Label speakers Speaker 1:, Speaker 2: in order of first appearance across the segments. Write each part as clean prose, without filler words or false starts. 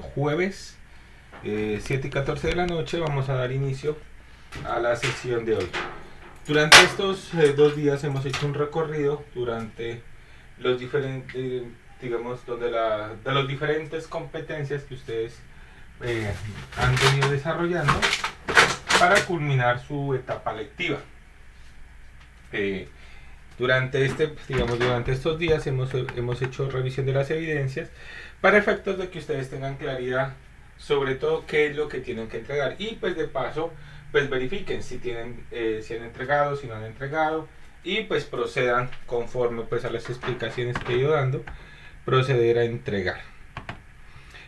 Speaker 1: jueves 7:14 de la noche. Vamos a dar inicio a la sesión de hoy. Durante estos 2 días hemos hecho un recorrido durante los diferentes, digamos, de las diferentes competencias que ustedes han venido desarrollando para culminar su etapa lectiva. Durante estos días hemos hecho revisión de las evidencias para efectos de que ustedes tengan claridad sobre todo qué es lo que tienen que entregar, y pues de paso pues verifiquen si han entregado, si no han entregado, y pues procedan conforme pues a las explicaciones que he ido dando, proceder a entregar.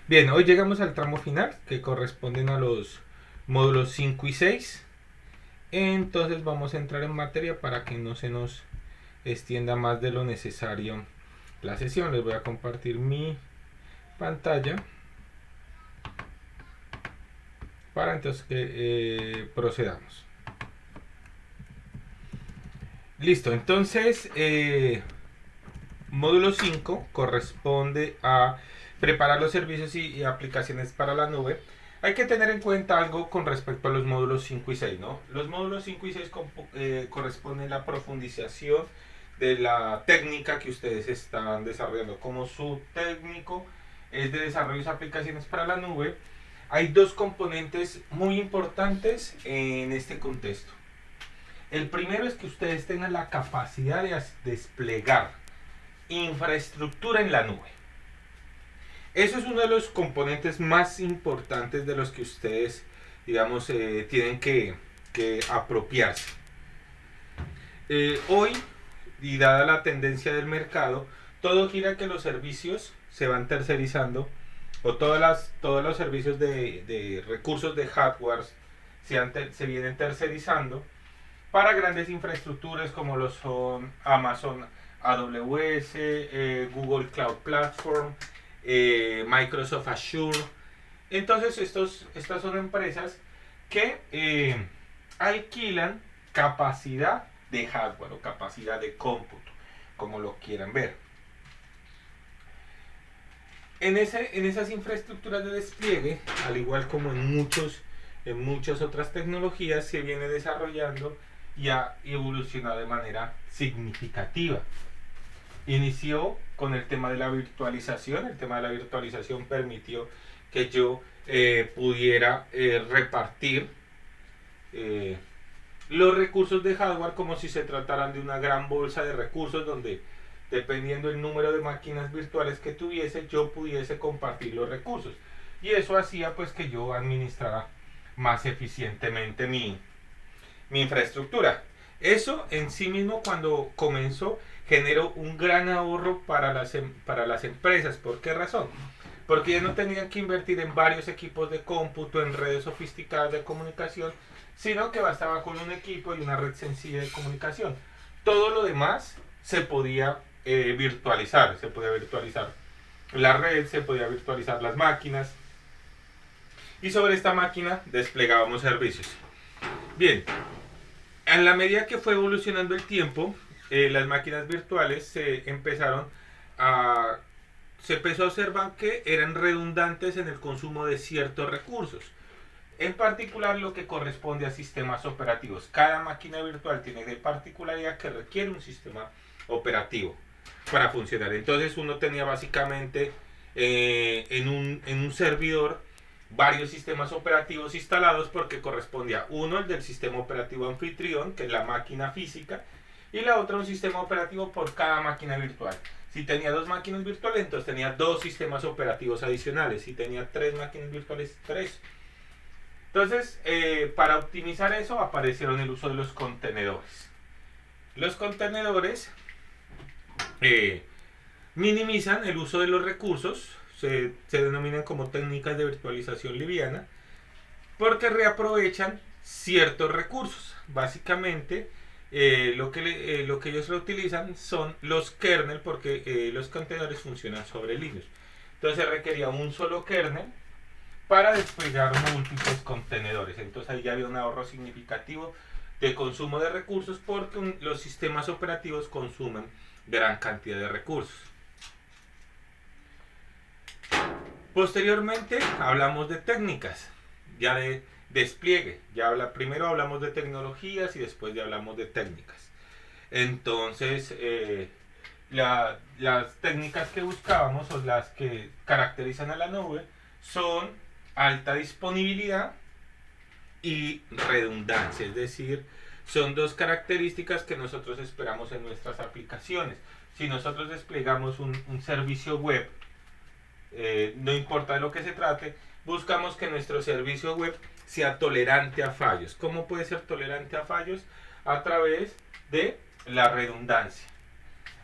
Speaker 1: Bien, hoy llegamos al tramo final que corresponden a los módulos 5 y 6. Entonces vamos a entrar en materia para que no se nos extienda más de lo necesario la sesión. Les voy a compartir mi pantalla para entonces que procedamos. Listo, entonces módulo 5 corresponde a preparar los servicios y aplicaciones para la nube. Hay que tener en cuenta algo con respecto a los módulos 5 y 6, ¿no? Los módulos 5 y 6 corresponden a la profundización de la técnica que ustedes están desarrollando. Como su técnico es de desarrollo de aplicaciones para la nube, hay dos componentes muy importantes en este contexto. El primero es que ustedes tengan la capacidad de desplegar infraestructura en la nube. Eso es uno de los componentes más importantes de los que ustedes, digamos, tienen que apropiarse. Hoy, y dada la tendencia del mercado, todo gira a que los servicios se van tercerizando, o todos los servicios de recursos de hardware se vienen tercerizando para grandes infraestructuras como lo son Amazon AWS, Google Cloud Platform, Microsoft Azure. Entonces estas son empresas que alquilan capacidad de hardware o capacidad de cómputo, como lo quieran ver. En esas infraestructuras de despliegue, al igual como en muchas otras tecnologías, se viene desarrollando y ha evolucionado de manera significativa. Inició con el tema de la virtualización. El tema de la virtualización permitió que yo pudiera repartir los recursos de hardware como si se trataran de una gran bolsa de recursos, donde dependiendo del número de máquinas virtuales que tuviese, yo pudiese compartir los recursos, y eso hacía pues que yo administrara más eficientemente mi infraestructura. Eso en sí mismo, cuando comenzó, generó un gran ahorro para las empresas. ¿Por qué razón? Porque ya no tenían que invertir en varios equipos de cómputo, en redes sofisticadas de comunicación, sino que bastaba con un equipo y una red sencilla de comunicación. Todo lo demás se podía virtualizar. Se podía virtualizar la red, se podía virtualizar las máquinas, y sobre esta máquina desplegábamos servicios. Bien, en la medida que fue evolucionando el tiempo, las máquinas virtuales se empezó a observar que eran redundantes en el consumo de ciertos recursos, en particular lo que corresponde a sistemas operativos. Cada máquina virtual tiene de particularidad que requiere un sistema operativo para funcionar. Entonces uno tenía básicamente en un servidor varios sistemas operativos instalados, porque correspondía uno el del sistema operativo anfitrión, que es la máquina física, y la otra un sistema operativo por cada máquina virtual. Si tenía 2 máquinas virtuales, entonces tenía 2 sistemas operativos adicionales. Si tenía 3 máquinas virtuales, 3. Entonces, para optimizar eso, aparecieron el uso de los contenedores. Los contenedores minimizan el uso de los recursos. Se denominan como técnicas de virtualización liviana, porque reaprovechan ciertos recursos. Básicamente, lo que ellos reutilizan son los kernel, porque los contenedores funcionan sobre Linux. Entonces requería un solo kernel para desplegar múltiples contenedores. Entonces ahí ya había un ahorro significativo de consumo de recursos, porque los sistemas operativos consumen gran cantidad de recursos. Posteriormente hablamos de técnicas, ya de despliegue. Primero hablamos de tecnologías y después ya hablamos de técnicas. Entonces, las técnicas que buscábamos o las que caracterizan a la nube son alta disponibilidad y redundancia, es decir, son dos características que nosotros esperamos en nuestras aplicaciones. Si nosotros desplegamos un servicio web, no importa de lo que se trate, buscamos que nuestro servicio web sea tolerante a fallos. ¿Cómo puede ser tolerante a fallos? A través de la redundancia.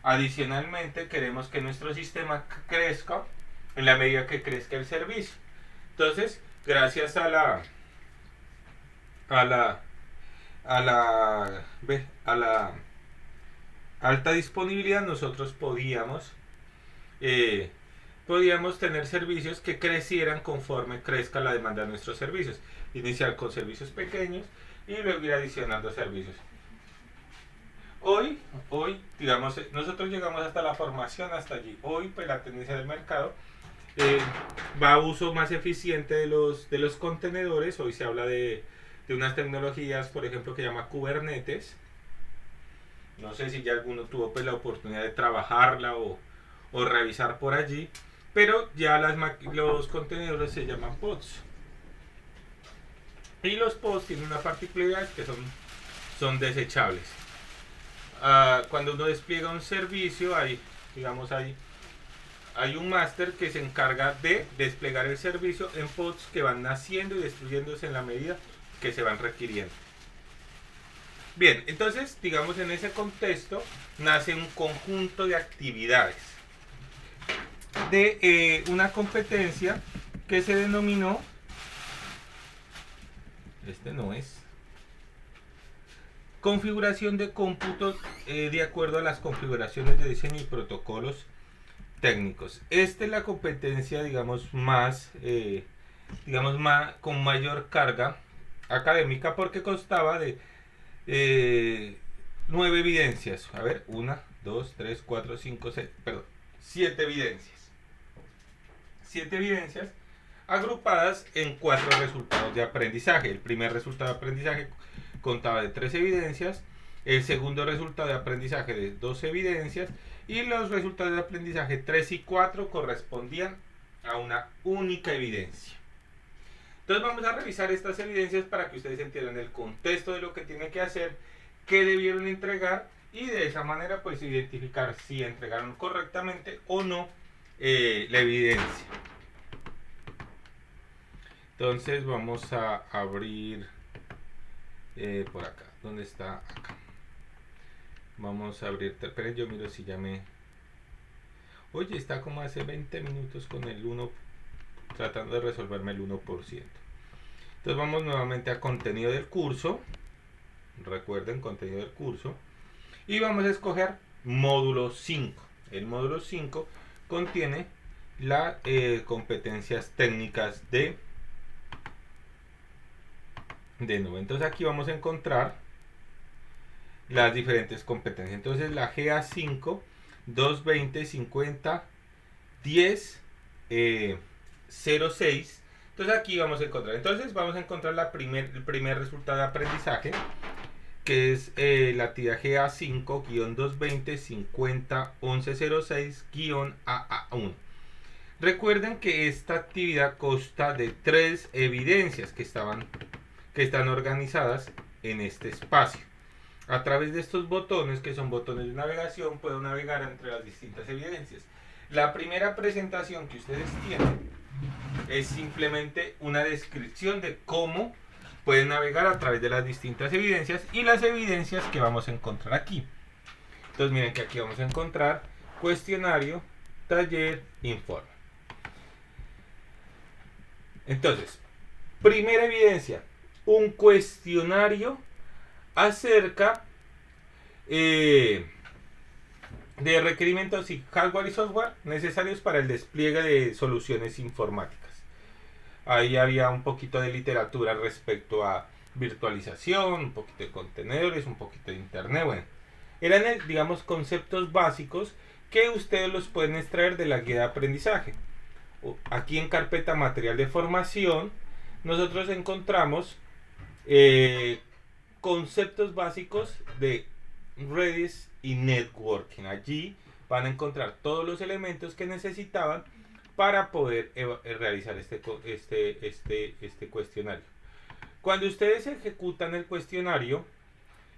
Speaker 1: Adicionalmente, queremos que nuestro sistema crezca en la medida que crezca el servicio. Entonces, gracias a la alta disponibilidad, nosotros podíamos tener servicios que crecieran conforme crezca la demanda de nuestros servicios. Iniciar con servicios pequeños y luego ir adicionando servicios. Hoy, digamos, nosotros llegamos hasta la formación, hasta allí. Hoy, pues la tendencia del mercado va a uso más eficiente de los contenedores. Hoy se habla de unas tecnologías, por ejemplo, que llama Kubernetes. No sé si ya alguno tuvo pues la oportunidad de trabajarla o revisar por allí, pero ya los contenedores se llaman pods. Y los pods tienen una particularidad que son desechables. Cuando uno despliega un servicio, hay un máster que se encarga de desplegar el servicio en pods que van naciendo y destruyéndose en la medida que se van requiriendo. Bien, entonces, digamos, en ese contexto nace un conjunto de actividades de una competencia que se denominó, configuración de cómputo de acuerdo a las configuraciones de diseño y protocolos técnicos. Esta es la competencia, con mayor carga académica, porque constaba de 9 evidencias. A ver, 1, 2, 3, 4, 5, 6, perdón, 7 evidencias. 7 evidencias agrupadas en 4 resultados de aprendizaje. El primer resultado de aprendizaje contaba de 3 evidencias, el segundo resultado de aprendizaje de 2 evidencias, y los resultados de aprendizaje 3 y 4 correspondían a una única evidencia. Entonces vamos a revisar estas evidencias para que ustedes entiendan el contexto de lo que tienen que hacer, qué debieron entregar, y de esa manera pues identificar si entregaron correctamente o no la evidencia. Entonces vamos a abrir por acá. ¿Dónde está? Acá. Vamos a abrir. Esperen, yo miro si ya me... Oye, está como hace 20 minutos con el 1, tratando de resolverme el 1%. Entonces vamos nuevamente a contenido del curso. Recuerden, contenido del curso. Y vamos a escoger módulo 5. El módulo 5 contiene las competencias técnicas de nube. Entonces aquí vamos a encontrar las diferentes competencias. Entonces la GA5 220 50 10 06. Entonces aquí vamos a encontrar. Entonces vamos a encontrar el primer resultado de aprendizaje, que es la actividad GA5-220 50 1106-AA1. Recuerden que esta actividad consta de 3 evidencias que están organizadas en este espacio. A través de estos botones, que son botones de navegación, puedo navegar entre las distintas evidencias. La primera presentación que ustedes tienen es simplemente una descripción de cómo pueden navegar a través de las distintas evidencias y las evidencias que vamos a encontrar aquí. Entonces miren que aquí vamos a encontrar cuestionario, taller, informe. Entonces, primera evidencia, un cuestionario acerca de requerimientos y hardware y software necesarios para el despliegue de soluciones informáticas. Ahí había un poquito de literatura respecto a virtualización, un poquito de contenedores, un poquito de internet. Bueno, eran, digamos, conceptos básicos que ustedes los pueden extraer de la guía de aprendizaje. aquí en carpeta material de formación, nosotros encontramos conceptos básicos de redes y networking. Allí van a encontrar todos los elementos que necesitaban para poder realizar este cuestionario. Cuando ustedes ejecutan el cuestionario,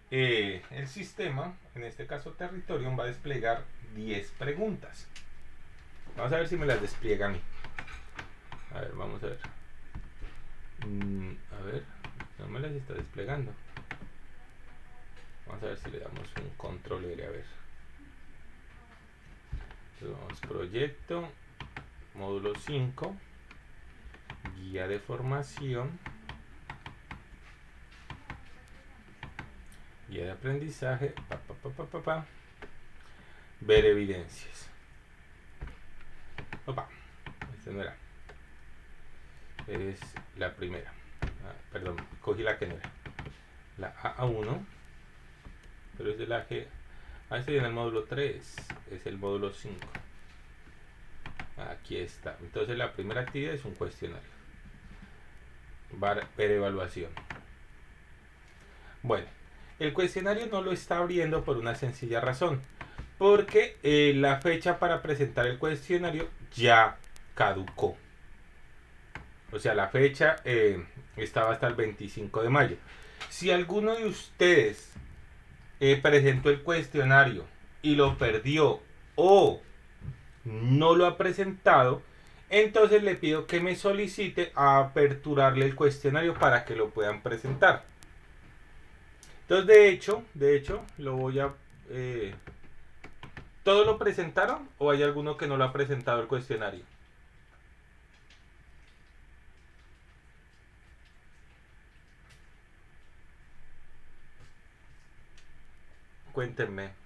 Speaker 1: el sistema, en este caso Territorium, va a desplegar 10 preguntas. Vamos a ver si me las despliega a mí. A ver, vamos a ver. A ver, no me las está desplegando. Vamos a ver si le damos un control R, a ver. Entonces vamos proyecto, módulo 5, guía de formación, guía de aprendizaje, ver evidencias. Opa, este no era. Es la primera. Perdón, cogí la que no era. La A1, pero es de la G. Este viene el módulo 3, es el módulo 5. Aquí está. Entonces la primera actividad es un cuestionario. Ver evaluación. Bueno, el cuestionario no lo está abriendo por una sencilla razón. Porque la fecha para presentar el cuestionario ya caducó. O sea, la fecha estaba hasta el 25 de mayo. Si alguno de ustedes presentó el cuestionario y lo perdió o no lo ha presentado, entonces le pido que me solicite a aperturarle el cuestionario para que lo puedan presentar. Entonces, de hecho, lo voy a... ¿todos lo presentaron o hay alguno que no lo ha presentado el cuestionario? Cuéntenme.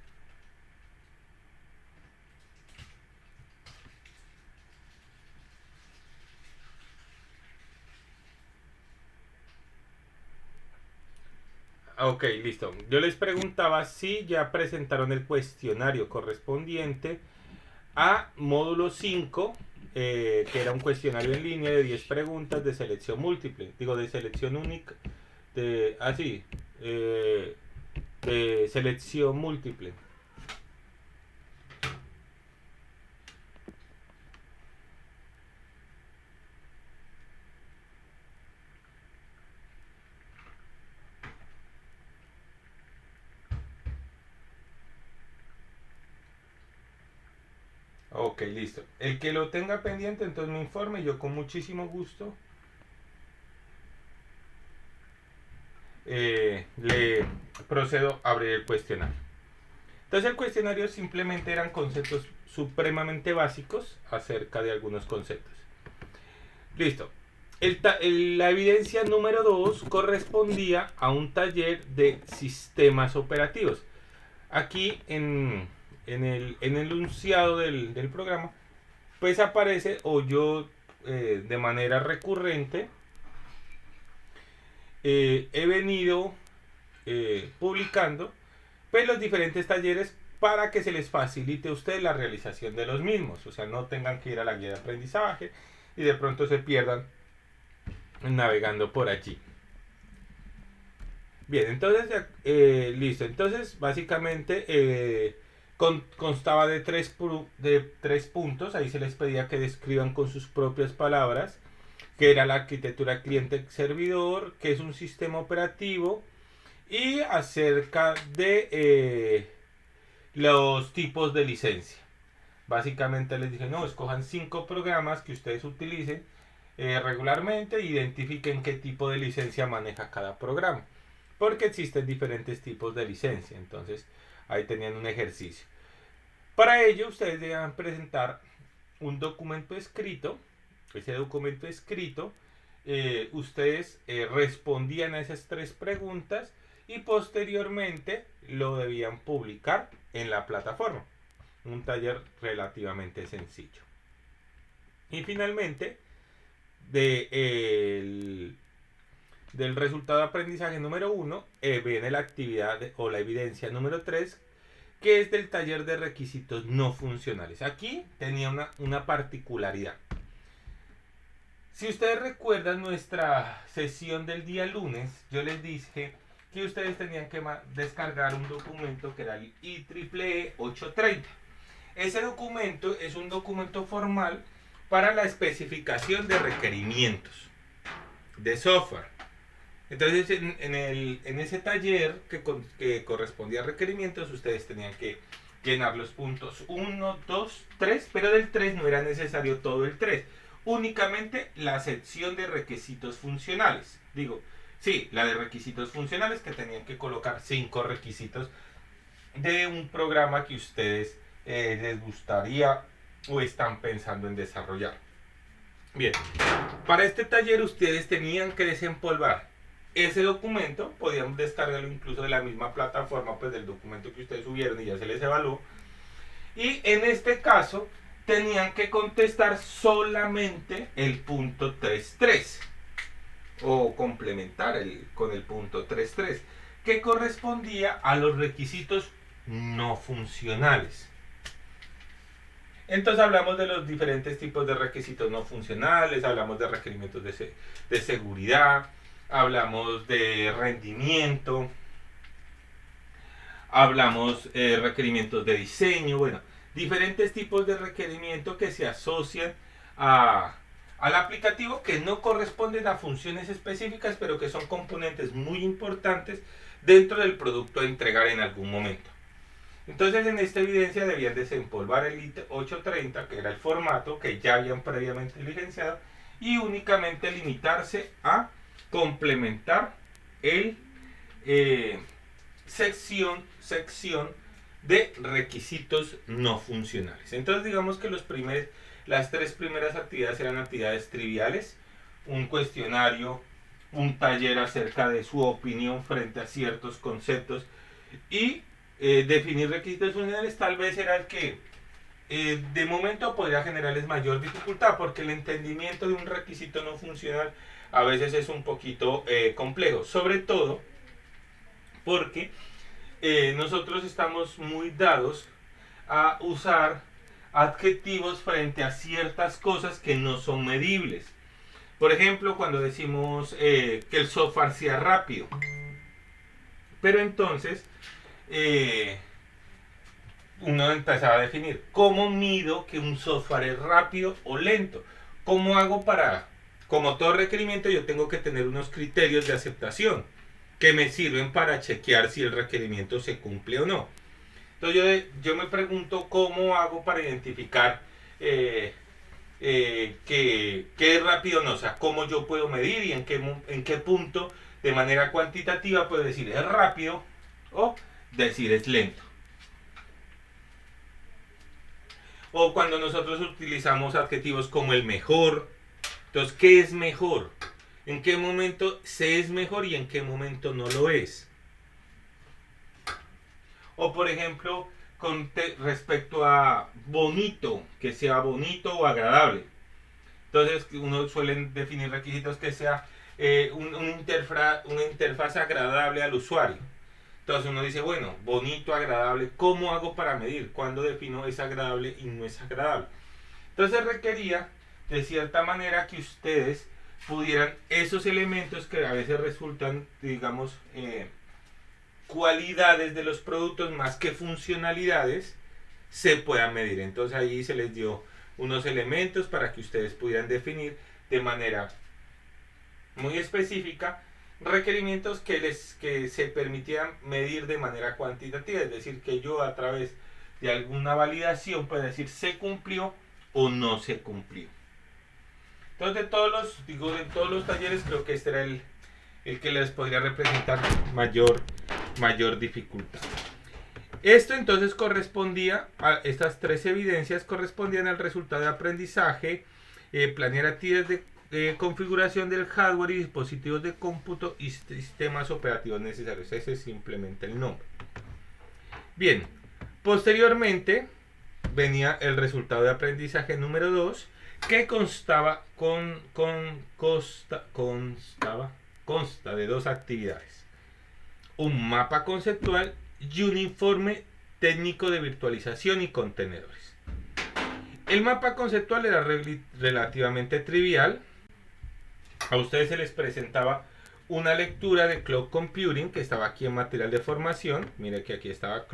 Speaker 1: Ok, listo. Yo les preguntaba si ya presentaron el cuestionario correspondiente a módulo 5, que era un cuestionario en línea de 10 preguntas de selección múltiple, digo de selección única, de selección múltiple. Ok, listo. El que lo tenga pendiente, entonces me informe. Yo con muchísimo gusto le procedo a abrir el cuestionario. Entonces el cuestionario simplemente eran conceptos supremamente básicos acerca de algunos conceptos. Listo. La evidencia número 2 correspondía a un taller de sistemas operativos. Aquí en el enunciado del programa, pues aparece, o yo de manera recurrente he venido publicando pues los diferentes talleres para que se les facilite a ustedes la realización de los mismos. O sea, no tengan que ir a la guía de aprendizaje y de pronto se pierdan navegando por allí. Bien, entonces, listo. Entonces, básicamente constaba de tres puntos. Ahí se les pedía que describan con sus propias palabras qué era la arquitectura cliente-servidor, qué es un sistema operativo y acerca de los tipos de licencia. Básicamente les dije, no, escojan 5 programas que ustedes utilicen regularmente e identifiquen qué tipo de licencia maneja cada programa. Porque existen diferentes tipos de licencia. Entonces, ahí tenían un ejercicio. Para ello, ustedes deben presentar un documento escrito. Ese documento escrito, ustedes respondían a esas 3 preguntas y posteriormente lo debían publicar en la plataforma. Un taller relativamente sencillo. Y finalmente, del resultado de aprendizaje número 1, viene la actividad o la evidencia número 3, que es del taller de requisitos no funcionales. Aquí tenía una particularidad. Si ustedes recuerdan nuestra sesión del día lunes, yo les dije que ustedes tenían que descargar un documento que era el IEEE 830. Ese documento es un documento formal para la especificación de requerimientos de software. Entonces, en ese taller que correspondía a requerimientos, ustedes tenían que llenar los puntos 1, 2, 3, pero del 3 no era necesario todo el 3, únicamente la sección de requisitos funcionales. Digo, sí, la de requisitos funcionales, que tenían que colocar 5 requisitos de un programa que ustedes les gustaría o están pensando en desarrollar. Bien, para este taller ustedes tenían que desempolvar ese documento, podían descargarlo incluso de la misma plataforma, pues del documento que ustedes subieron y ya se les evaluó. Y en este caso tenían que contestar solamente el punto 3.3 o complementar con el punto 3.3, que correspondía a los requisitos no funcionales. Entonces hablamos de los diferentes tipos de requisitos no funcionales, hablamos de requerimientos de seguridad, hablamos de rendimiento, hablamos requerimientos de diseño, bueno, diferentes tipos de requerimientos que se asocian al aplicativo, que no corresponden a funciones específicas, pero que son componentes muy importantes dentro del producto a entregar en algún momento. Entonces, en esta evidencia debían desempolvar el IEEE 830, que era el formato que ya habían previamente licenciado, y únicamente limitarse a complementar el sección de requisitos no funcionales. Entonces, digamos que las 3 primeras actividades eran actividades triviales: un cuestionario, un taller acerca de su opinión frente a ciertos conceptos, y definir requisitos funcionales tal vez era el que de momento podría generarles mayor dificultad, porque el entendimiento de un requisito no funcional a veces es un poquito complejo, sobre todo porque nosotros estamos muy dados a usar adjetivos frente a ciertas cosas que no son medibles. Por ejemplo, cuando decimos que el software sea rápido, pero entonces uno empezaba a definir cómo mido que un software es rápido o lento. ¿Cómo hago para, como todo requerimiento, yo tengo que tener unos criterios de aceptación que me sirven para chequear si el requerimiento se cumple o no? Entonces yo me pregunto cómo hago para identificar que es rápido o no, o sea, cómo yo puedo medir y en qué punto de manera cuantitativa puedo decir es rápido o decir es lento. O cuando nosotros utilizamos adjetivos como el mejor, entonces, ¿qué es mejor? ¿En qué momento se es mejor y en qué momento no lo es? O por ejemplo, respecto a bonito, que sea bonito o agradable. Entonces, uno suele definir requisitos que sea una interfaz agradable al usuario. Entonces uno dice, bueno, bonito, agradable, ¿cómo hago para medir? ¿Cuándo defino es agradable y no es agradable? Entonces requería, de cierta manera, que ustedes pudieran esos elementos que a veces resultan, digamos, cualidades de los productos más que funcionalidades, se puedan medir. Entonces ahí se les dio unos elementos para que ustedes pudieran definir de manera muy específica requerimientos que se permitieran medir de manera cuantitativa, es decir, que yo a través de alguna validación pueda decir se cumplió o no se cumplió. Entonces de todos los talleres creo que este era el que les podría representar mayor dificultad. Esto entonces correspondía a estas 3 evidencias, correspondían al resultado de aprendizaje, planear actividades de configuración del hardware y dispositivos de cómputo y sistemas operativos necesarios. Ese es simplemente el nombre. Bien, posteriormente venía el resultado de aprendizaje número 2, que consta de 2 actividades: un mapa conceptual y un informe técnico de virtualización y contenedores. El mapa conceptual era relativamente trivial. a ustedes se les presentaba una lectura de Cloud Computing, que estaba aquí en material de formación. Mire que aquí estaba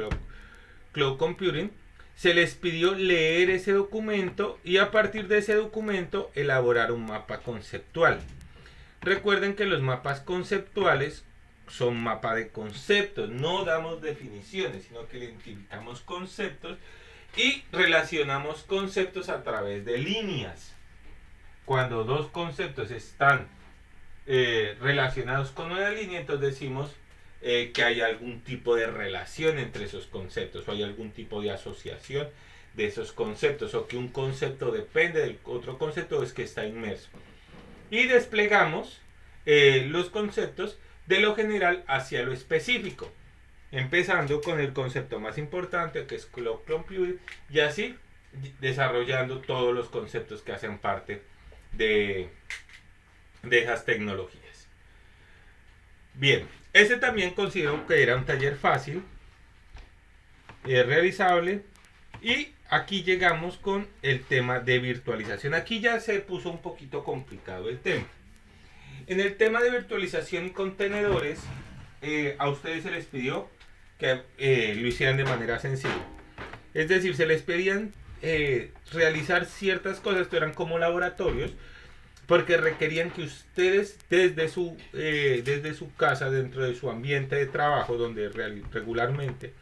Speaker 1: Cloud Computing. Se les pidió leer ese documento y a partir de ese documento elaborar un mapa conceptual. Recuerden que los mapas conceptuales son mapa de conceptos, no damos definiciones, sino que identificamos conceptos y relacionamos conceptos a través de líneas. Cuando dos conceptos están relacionados con una línea, entonces decimos que hay algún tipo de relación entre esos conceptos, o hay algún tipo de asociación de esos conceptos, o que un concepto depende del otro concepto, o es que está inmerso. Y desplegamos los conceptos de lo general hacia lo específico, empezando con el concepto más importante, que es Cloud Computing, y así desarrollando todos los conceptos que hacen parte de esas tecnologías. Bien, este también considero que era un taller fácil, realizable, y aquí llegamos con el tema de virtualización. Aquí ya se puso un poquito complicado el tema. En el tema de virtualización y contenedores, a ustedes se les pidió que lo hicieran de manera sencilla. Es decir, se les pedían realizar ciertas cosas que eran como laboratorios, porque requerían que ustedes desde su casa, dentro de su ambiente de trabajo, donde regularmente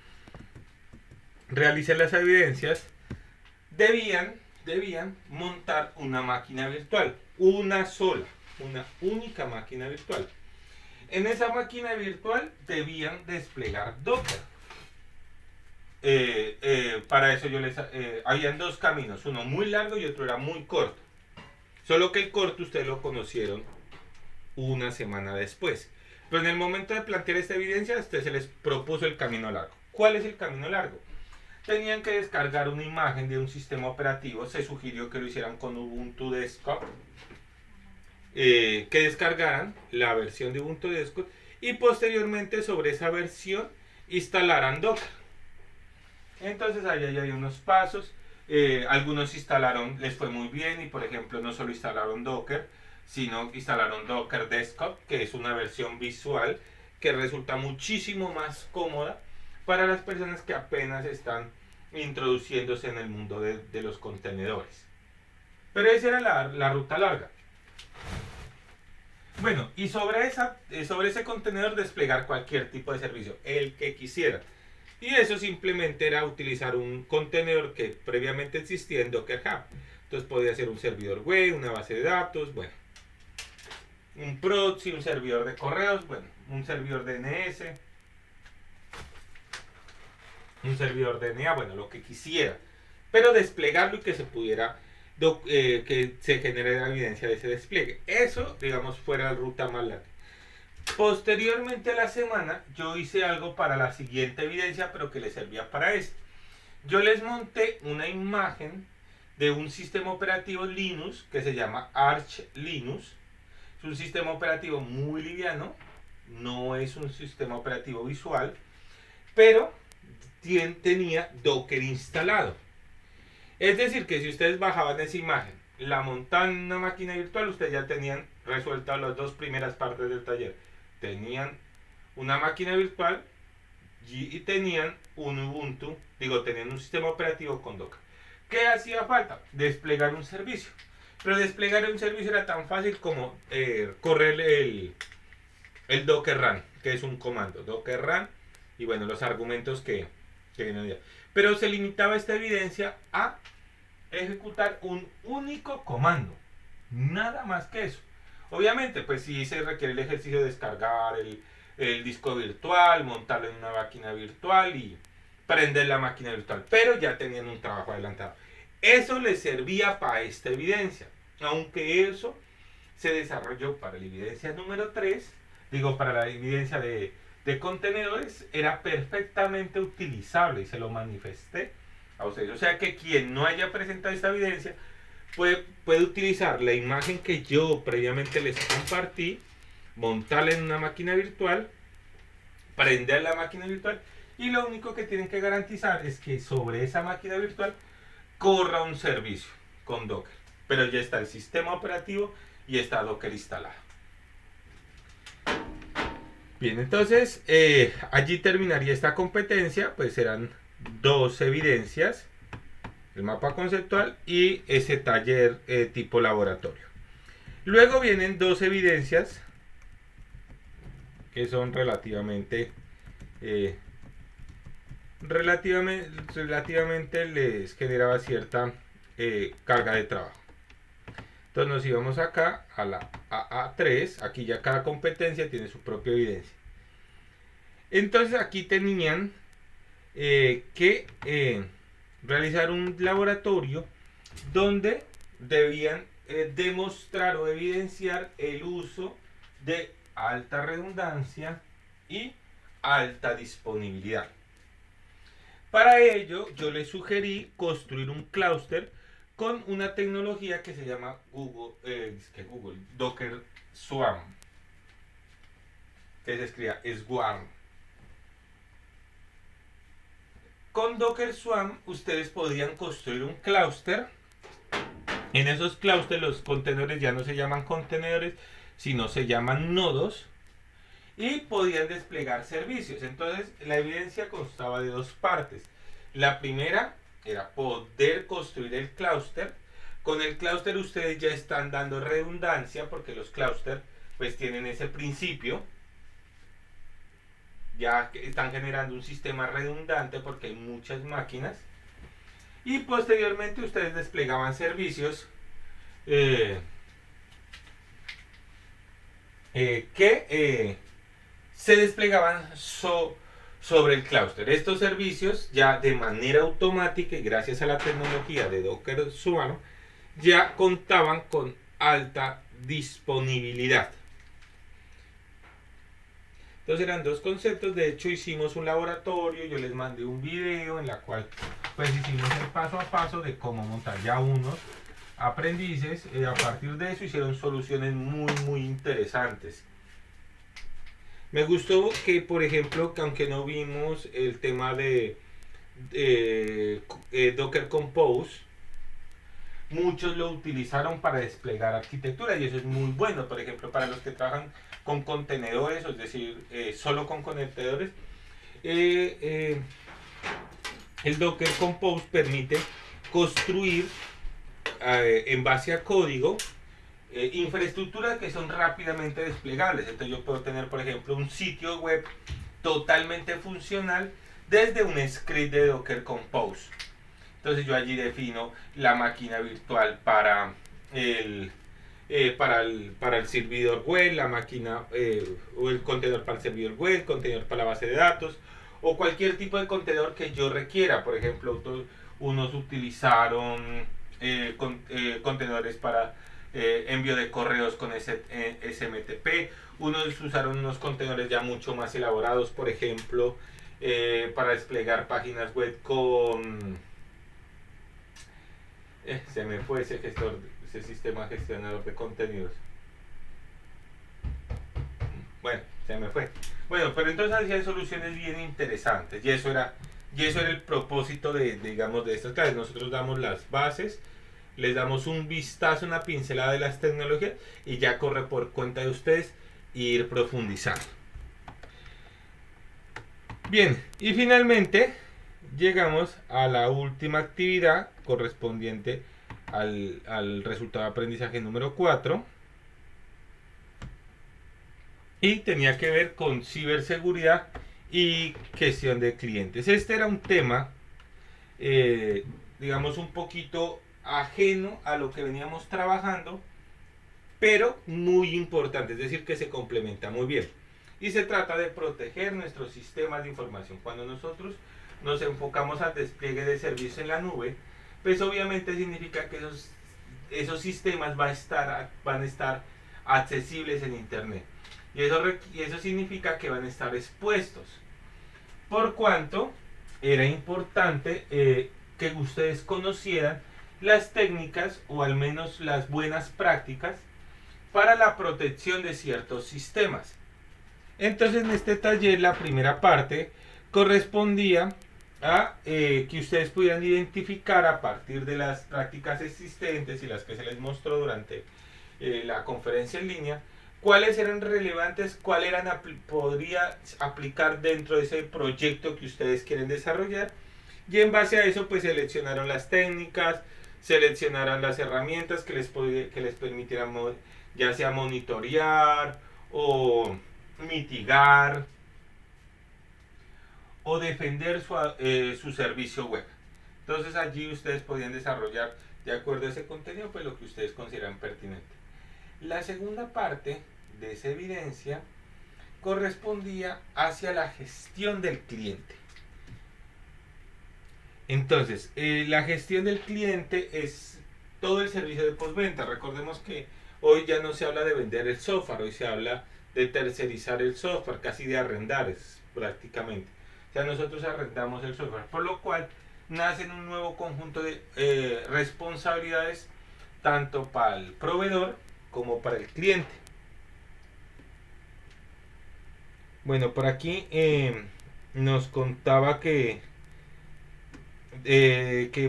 Speaker 1: realicen las evidencias, debían montar una máquina virtual, una sola, una única máquina virtual. En esa máquina virtual debían desplegar Docker. Para eso habían dos caminos, uno muy largo y otro era muy corto. Solo que el corto ustedes lo conocieron una semana después. Pero en el momento de plantear esta evidencia, a ustedes se les propuso el camino largo. ¿Cuál es el camino largo? Tenían que descargar una imagen de un sistema operativo. Se sugirió que lo hicieran con Ubuntu Desktop. Que descargaran la versión de Ubuntu Desktop y posteriormente sobre esa versión instalaran Docker. Entonces ahí hay unos pasos. Algunos instalaron, les fue muy bien, y por ejemplo no solo instalaron Docker, sino instalaron Docker Desktop, que es una versión visual que resulta muchísimo más cómoda para las personas que apenas están introduciéndose en el mundo de los contenedores. Pero esa era la ruta larga. Bueno, y sobre ese contenedor desplegar cualquier tipo de servicio, el que quisiera. Y eso simplemente era utilizar un contenedor que previamente existía en Docker Hub. Entonces podía ser un servidor web, una base de datos, bueno, un proxy, un servidor de correos, bueno, un servidor DNS, un servidor DNA, bueno, lo que quisiera. Pero desplegarlo y que se pudiera, que se genere la evidencia de ese despliegue. Eso, digamos, fuera la ruta más larga. Posteriormente a la semana, yo hice algo para la siguiente evidencia, pero que le servía para esto. Yo les monté una imagen de un sistema operativo Linux que se llama Arch Linux. Es un sistema operativo muy liviano, no es un sistema operativo visual, pero tenía Docker instalado. Es decir, que si ustedes bajaban esa imagen, la montaban en una máquina virtual, ustedes ya tenían resueltas las dos primeras partes del taller. Tenían una máquina virtual y tenían un Ubuntu, tenían un sistema operativo con Docker. ¿Qué hacía falta? Desplegar un servicio. Pero desplegar un servicio era tan fácil como correr el Docker Run, que es un comando. Docker Run, y bueno, los argumentos que vienen. Pero se limitaba esta evidencia a ejecutar un único comando. Nada más que eso. Obviamente, pues sí se requiere el ejercicio de descargar el disco virtual, montarlo en una máquina virtual y prender la máquina virtual. Pero ya tenían un trabajo adelantado. Eso les servía para esta evidencia. Aunque eso se desarrolló para la evidencia número 3, para la evidencia de contenedores, era perfectamente utilizable y se lo manifesté a ustedes. O sea que quien no haya presentado esta evidencia puede utilizar la imagen que yo previamente les compartí, montarla en una máquina virtual, prender la máquina virtual, y lo único que tienen que garantizar es que sobre esa máquina virtual corra un servicio con Docker. Pero ya está el sistema operativo y está Docker instalado. Bien, entonces allí terminaría esta competencia, pues serán dos evidencias, el mapa conceptual y ese taller tipo laboratorio. Luego vienen dos evidencias que son eh, relativamente les generaba cierta carga de trabajo. Entonces nos íbamos acá a la AA3, aquí ya cada competencia tiene su propia evidencia. Entonces aquí tenían que realizar un laboratorio donde debían demostrar o evidenciar el uso de alta redundancia y alta disponibilidad. Para ello, yo les sugerí construir un clúster con una tecnología que se llama Docker Swarm, que se escribe Swarm. Con Docker Swarm ustedes podrían construir un clúster. En esos clústeres los contenedores ya no se llaman contenedores, sino se llaman nodos. Y podían desplegar servicios. Entonces la evidencia constaba de dos partes. La primera era poder construir el clúster. Con el clúster ustedes ya están dando redundancia porque los clústeres pues tienen ese principio. Ya están generando un sistema redundante porque hay muchas máquinas. Y posteriormente ustedes desplegaban servicios que se desplegaban sobre el clúster. Estos servicios ya de manera automática y gracias a la tecnología de Docker Swarm ya contaban con alta disponibilidad. Entonces eran dos conceptos. De hecho hicimos un laboratorio, yo les mandé un video en la cual pues hicimos el paso a paso de cómo montar ya unos aprendices. A partir de eso hicieron soluciones muy interesantes. Me gustó que, por ejemplo, que aunque no vimos el tema de Docker Compose, muchos lo utilizaron para desplegar arquitectura y eso es muy bueno. Por ejemplo, para los que trabajan con contenedores, es decir, solo con contenedores, el Docker Compose permite construir en base a código infraestructuras que son rápidamente desplegables. Entonces yo puedo tener, por ejemplo, un sitio web totalmente funcional desde un script de Docker Compose. Entonces yo allí defino la máquina virtual para el servidor web, la máquina o el contenedor para el servidor web, el contenedor para la base de datos o cualquier tipo de contenedor que yo requiera. Por ejemplo, unos utilizaron contenedores para envío de correos con SMTP, unos usaron unos contenedores ya mucho más elaborados, por ejemplo, para desplegar páginas web con se me fue ese sistema gestionador de contenidos. Bueno, se me fue. Bueno, pero entonces hacían soluciones bien interesantes y eso era el propósito digamos, de estas clases. Nosotros damos las bases, les damos un vistazo, una pincelada de las tecnologías y ya corre por cuenta de ustedes ir profundizando. Bien, y finalmente llegamos a la última actividad correspondiente al resultado de aprendizaje número 4 y tenía que ver con ciberseguridad y gestión de clientes. Este era un tema digamos un poquito ajeno a lo que veníamos trabajando, pero muy importante, es decir, que se complementa muy bien. Y se trata de proteger nuestros sistemas de información. Cuando nosotros nos enfocamos al despliegue de servicios en la nube, pues obviamente significa que esos sistemas van a estar accesibles en Internet. Y eso significa que van a estar expuestos. Por cuanto era importante que ustedes conocieran las técnicas o al menos las buenas prácticas para la protección de ciertos sistemas. Entonces en este taller la primera parte correspondía a que ustedes pudieran identificar a partir de las prácticas existentes y las que se les mostró durante la conferencia en línea, cuáles eran relevantes, cuál podría aplicar dentro de ese proyecto que ustedes quieren desarrollar, y en base a eso pues seleccionaron las técnicas, seleccionaron las herramientas que les permitieran ya sea monitorear o mitigar o defender su servicio web. Entonces allí ustedes podían desarrollar de acuerdo a ese contenido pues lo que ustedes consideran pertinente. La segunda parte de esa evidencia correspondía hacia la gestión del cliente. Entonces, la gestión del cliente es todo el servicio de postventa. Recordemos que hoy ya no se habla de vender el software, hoy se habla de tercerizar el software, casi de arrendar prácticamente. O sea, nosotros arrendamos el software, por lo cual nacen un nuevo conjunto de responsabilidades tanto para el proveedor como para el cliente. Bueno, por aquí nos contaba que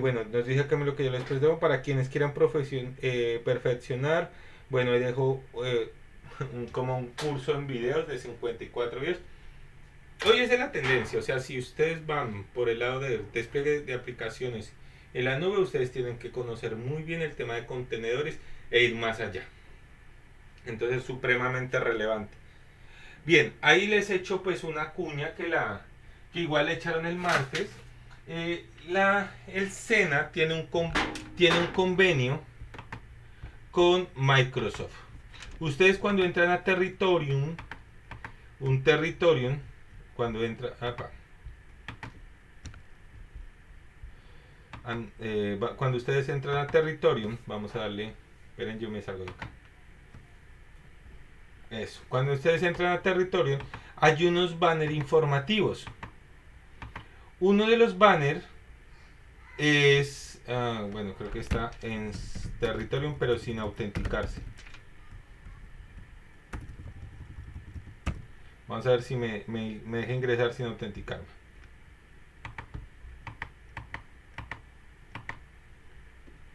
Speaker 1: bueno, nos dice acá lo que yo les presento para quienes quieran perfeccionar. Bueno, ahí dejo como un curso en videos de 54 videos. Hoy es de la tendencia, o sea, si ustedes van por el lado de despliegue de aplicaciones en la nube, ustedes tienen que conocer muy bien el tema de contenedores e ir más allá. Entonces es supremamente relevante. Bien, ahí les he hecho pues una cuña que igual le echaron el martes. El SENA tiene un convenio con Microsoft. Ustedes cuando entran a Territorium, cuando entra cuando ustedes entran a Territorium, vamos a darle, esperen, yo me salgo de acá. Eso, cuando ustedes entran a Territorium, hay unos banners informativos. Uno de los banners es, bueno, creo que está en Territorium, pero sin autenticarse. Vamos a ver si me deja ingresar sin autenticarme.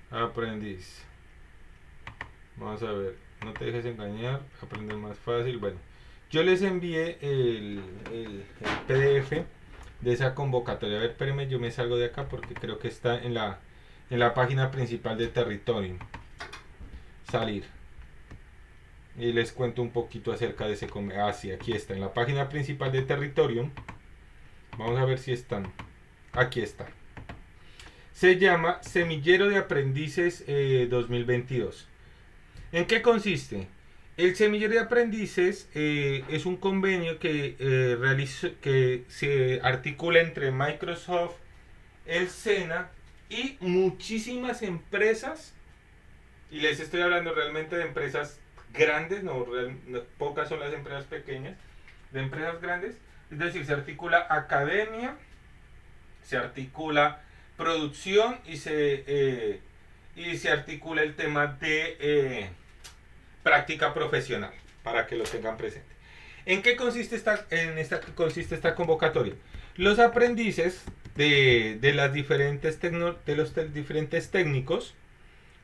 Speaker 1: Aprendiz. Vamos a ver. No te dejes engañar. Aprender más fácil. Bueno, yo les envié el PDF de esa convocatoria. A ver, espérenme, yo me salgo de acá porque creo que está en la página principal de Territorium. Salir. Y les cuento un poquito acerca de ese convenio. Sí, aquí está, en la página principal de Territorium. Vamos a ver si están. Aquí está. Se llama Semillero de Aprendices 2022. ¿En qué consiste? El Semillero de Aprendices es un convenio que se articula entre Microsoft, el SENA y muchísimas empresas. Y les estoy hablando realmente de empresas grandes, no, pocas son las empresas pequeñas, de empresas grandes. Es decir, se articula academia, se articula producción y se articula el tema de práctica profesional, para que lo tengan presente. ¿En qué consiste esta convocatoria? Los aprendices de los diferentes técnicos,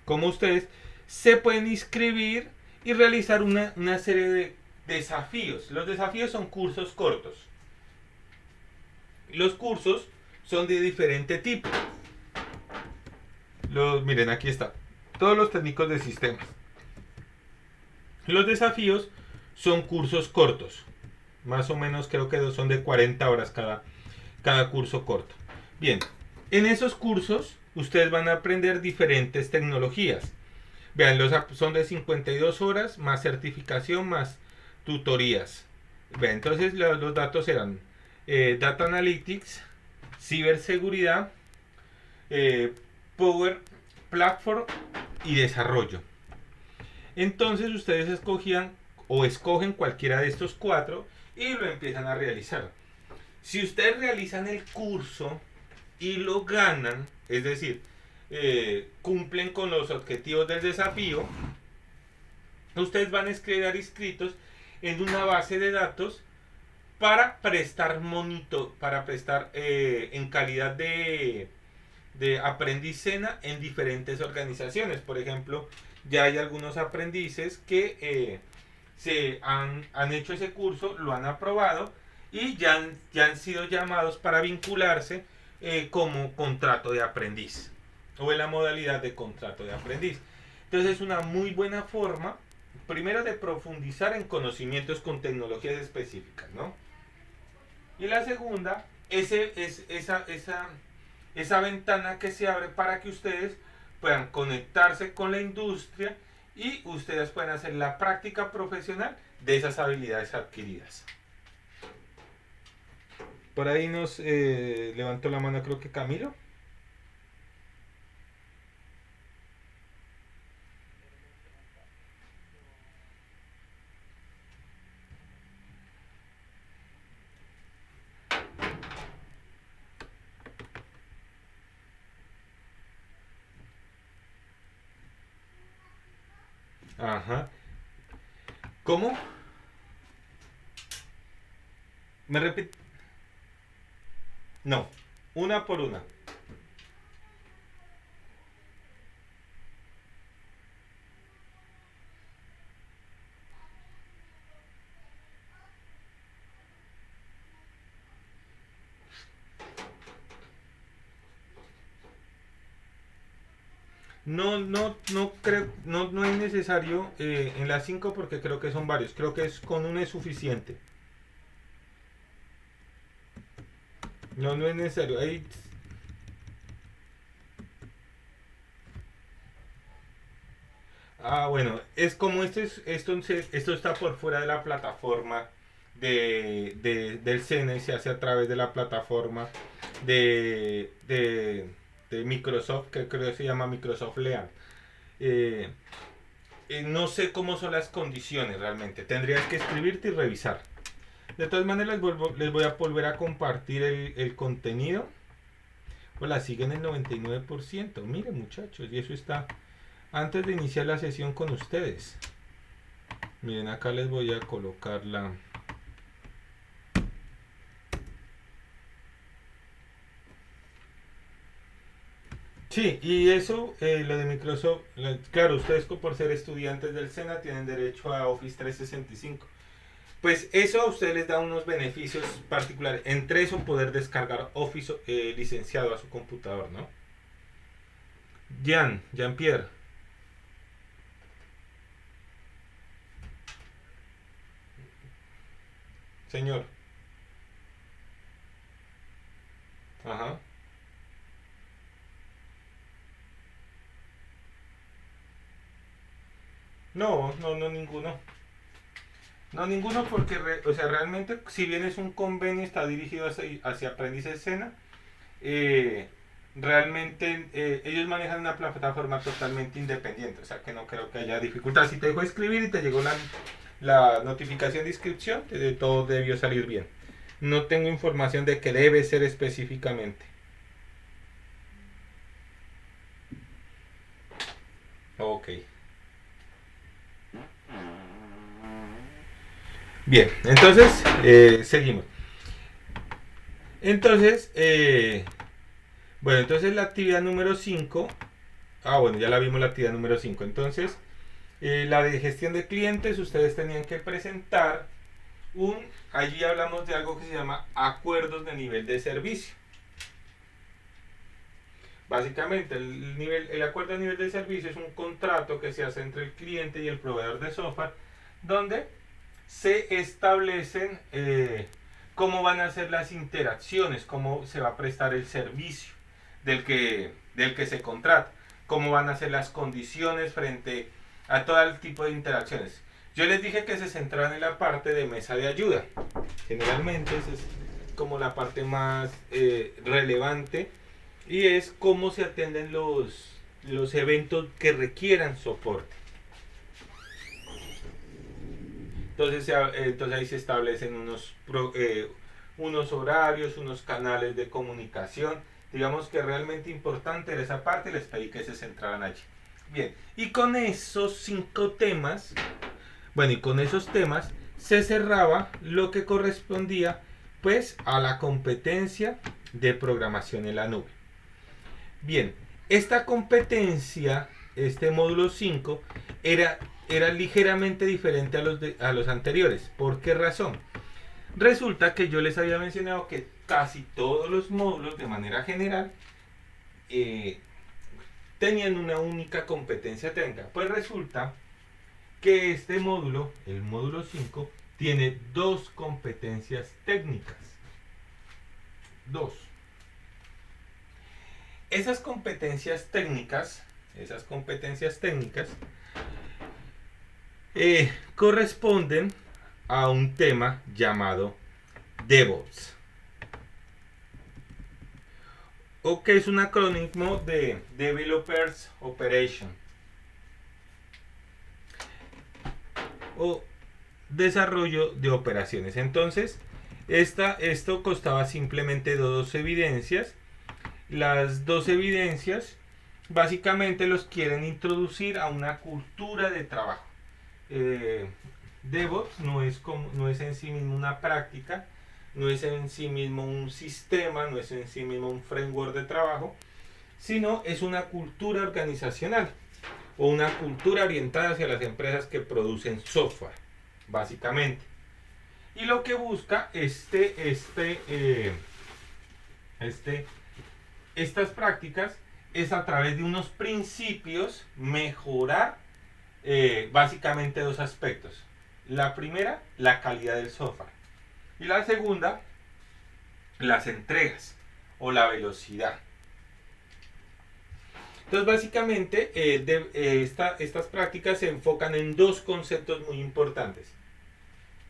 Speaker 1: como ustedes, se pueden inscribir y realizar una serie de desafíos. Los desafíos son cursos cortos. Los cursos son de diferente tipo. Miren, aquí está. Todos los técnicos de sistemas. Los desafíos son cursos cortos. Más o menos creo que son de 40 horas cada curso corto. Bien, en esos cursos ustedes van a aprender diferentes tecnologías. Vean, son de 52 horas, más certificación, más tutorías. Vean, entonces los datos eran Data Analytics, ciberseguridad, Power Platform y desarrollo. Entonces ustedes escogen cualquiera de estos 4 y lo empiezan a realizar. Si ustedes realizan el curso y lo ganan, es decir, cumplen con los objetivos del desafío, ustedes van a quedar inscritos en una base de datos para prestar en calidad de aprendiz SENA en diferentes organizaciones. Por ejemplo, ya hay algunos aprendices que han hecho ese curso, lo han aprobado y ya han sido llamados para vincularse como contrato de aprendiz o en la modalidad de contrato de aprendiz. Entonces es una muy buena forma, primero, de profundizar en conocimientos con tecnologías específicas, ¿no? Y la segunda, esa ventana que se abre para que ustedes puedan conectarse con la industria y ustedes puedan hacer la práctica profesional de esas habilidades adquiridas. Por ahí nos levantó la mano, creo que Camilo. Ajá. ¿Cómo? ¿Me repite? No, una por una. No creo, no es necesario en las 5 porque creo que son varios. Creo que es con uno es suficiente. No es necesario. Ahí. Bueno, es como esto está por fuera de la plataforma del SENA y se hace a través de la plataforma de Microsoft, que creo que se llama Microsoft Learn. Eh, no sé cómo son las condiciones realmente. Tendrías que escribirte y revisar. De todas maneras, les voy a volver a compartir el contenido. Pues la siguen el 99%. Miren, muchachos, y eso está antes de iniciar la sesión con ustedes. Miren, acá les voy a colocar la... Sí, y eso, lo de Microsoft, claro, ustedes por ser estudiantes del SENA tienen derecho a Office 365. Pues eso a ustedes les da unos beneficios particulares. Entre eso, poder descargar Office licenciado a su computador, ¿no? Jean-Pierre. Señor. Ajá. No, ninguno. No, ninguno porque, o sea, realmente, si bien es un convenio, está dirigido hacia aprendices SENA, eh, realmente ellos manejan una plataforma totalmente independiente, o sea que no creo que haya dificultad. Si te dejó escribir y te llegó la notificación de inscripción, de todo debió salir bien. No tengo información de que debe ser específicamente. Ok. Bien, entonces seguimos. Entonces, bueno, entonces la actividad número 5. Bueno, ya la vimos la actividad número 5. Entonces, la de gestión de clientes, ustedes tenían que presentar allí hablamos de algo que se llama acuerdos de nivel de servicio. Básicamente, el acuerdo de nivel de servicio es un contrato que se hace entre el cliente y el proveedor de software, donde se establecen cómo van a ser las interacciones, cómo se va a prestar el servicio del que se contrata, cómo van a ser las condiciones frente a todo el tipo de interacciones. Yo les dije que se centraran en la parte de mesa de ayuda. Generalmente esa es como la parte más relevante y es cómo se atienden los eventos que requieran soporte. Entonces ahí se establecen unos horarios, unos canales de comunicación. Digamos que realmente importante era esa parte, les pedí que se centraran allí. Bien, y con esos 5 temas, bueno, y con esos temas se cerraba lo que correspondía pues a la competencia de programación en la nube. Bien, esta competencia, este módulo 5, era era ligeramente diferente a los anteriores. ¿Por qué razón? Resulta que yo les había mencionado que casi todos los módulos de manera general tenían una única competencia técnica. Pues resulta que este módulo, el módulo 5, tiene dos competencias técnicas. Dos. Esas competencias técnicas corresponden a un tema llamado DevOps, o que es un acrónimo de Developers Operation, o desarrollo de operaciones. Entonces, esto costaba simplemente dos evidencias. Las dos evidencias básicamente los quieren introducir a una cultura de trabajo. DevOps no es en sí mismo una práctica, no es en sí mismo un sistema, no es en sí mismo un framework de trabajo, sino es una cultura organizacional o una cultura orientada hacia las empresas que producen software, básicamente. Y lo que busca estas prácticas es, a través de unos principios, mejorar básicamente dos aspectos. La primera, la calidad del software. Y la segunda, las entregas o la velocidad. Entonces, básicamente, estas prácticas se enfocan en dos conceptos muy importantes: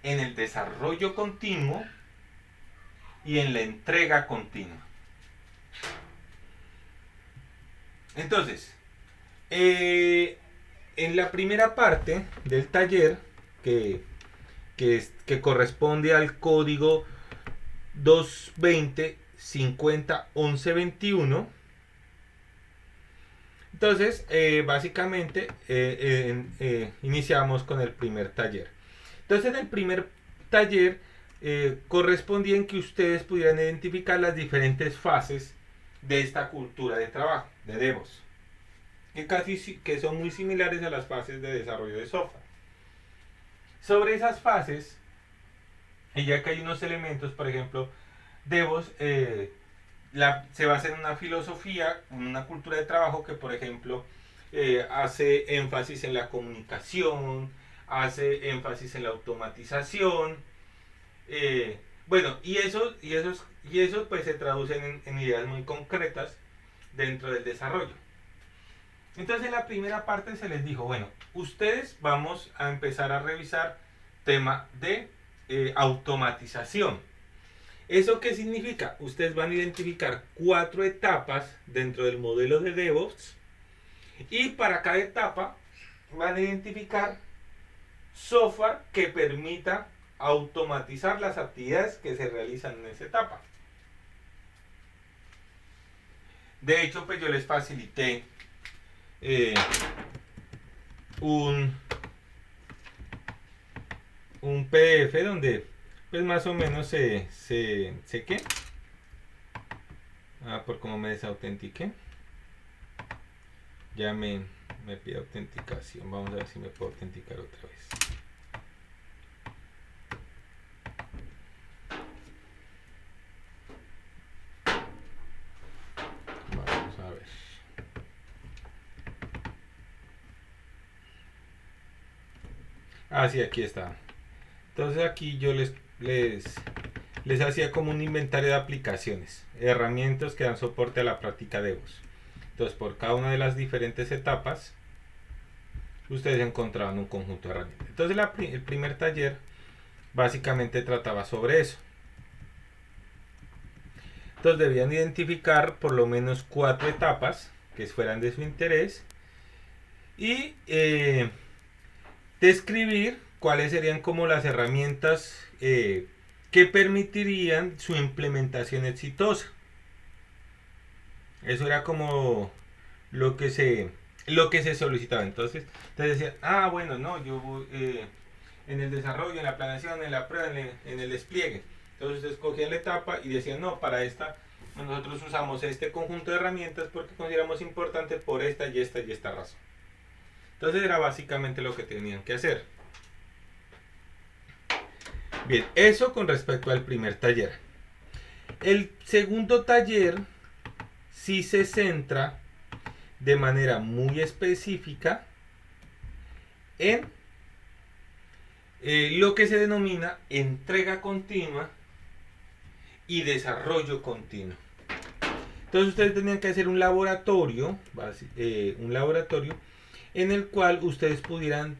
Speaker 1: en el desarrollo continuo y en la entrega continua. Entonces, en la primera parte del taller, que corresponde al código 220.50.11.21, entonces básicamente iniciamos con el primer taller. Entonces, en el primer taller correspondía en que ustedes pudieran identificar las diferentes fases de esta cultura de trabajo, de DevOps, que son muy similares a las fases de desarrollo de software. Sobre esas fases, y ya que hay unos elementos, por ejemplo, DevOps se basa en una filosofía, en una cultura de trabajo que, por ejemplo, hace énfasis en la comunicación, hace énfasis en la automatización. Bueno, y eso pues se traduce en ideas muy concretas dentro del desarrollo. Entonces, en la primera parte se les dijo, bueno, ustedes vamos a empezar a revisar tema de automatización. ¿Eso qué significa? Ustedes van a identificar 4 etapas dentro del modelo de DevOps, y para cada etapa van a identificar software que permita automatizar las actividades que se realizan en esa etapa. De hecho, pues yo les facilité un PDF donde pues más o menos ¿qué? Por cómo me desautentiqué, ya me pide autenticación. Vamos a ver si me puedo autenticar otra vez. Vamos a ver. Sí, aquí está. Entonces aquí yo les hacía como un inventario de aplicaciones, herramientas que dan soporte a la práctica DevOps. Entonces, por cada una de las diferentes etapas, ustedes encontraban un conjunto de herramientas. Entonces, el primer taller básicamente trataba sobre eso. Entonces, debían identificar por lo menos 4 etapas que fueran de su interés y describir cuáles serían como las herramientas que permitirían su implementación exitosa. Eso era como lo que se solicitaba. Entonces decía, bueno, no, yo en el desarrollo, en la planeación, en la prueba, en el despliegue. Entonces ustedes cogían la etapa y decían, no, para esta nosotros usamos este conjunto de herramientas porque consideramos importante por esta y esta y esta razón. Entonces era básicamente lo que tenían que hacer. Bien, eso con respecto al primer taller. El segundo taller sí se centra de manera muy específica en lo que se denomina entrega continua y desarrollo continuo. Entonces ustedes tenían que hacer un laboratorio en el cual ustedes pudieran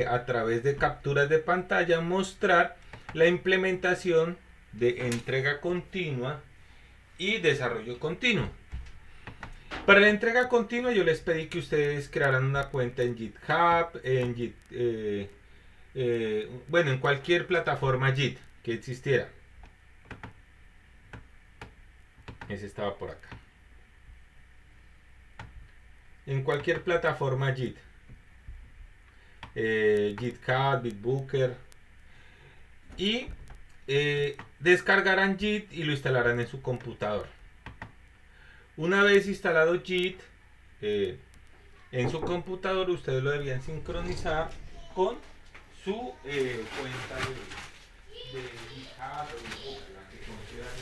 Speaker 1: a través de capturas de pantalla mostrar la implementación de entrega continua y desarrollo continuo. Para la entrega continua yo les pedí que ustedes crearan una cuenta en GitHub, en cualquier plataforma Git que existiera. Ese estaba por acá. En cualquier plataforma Git. GitHub, Bitbucket. Y descargarán Git y lo instalarán en su computador. Una vez instalado Git en su computador, ustedes lo debían sincronizar con su cuenta de GitHub o Bitbucket, la que consideran.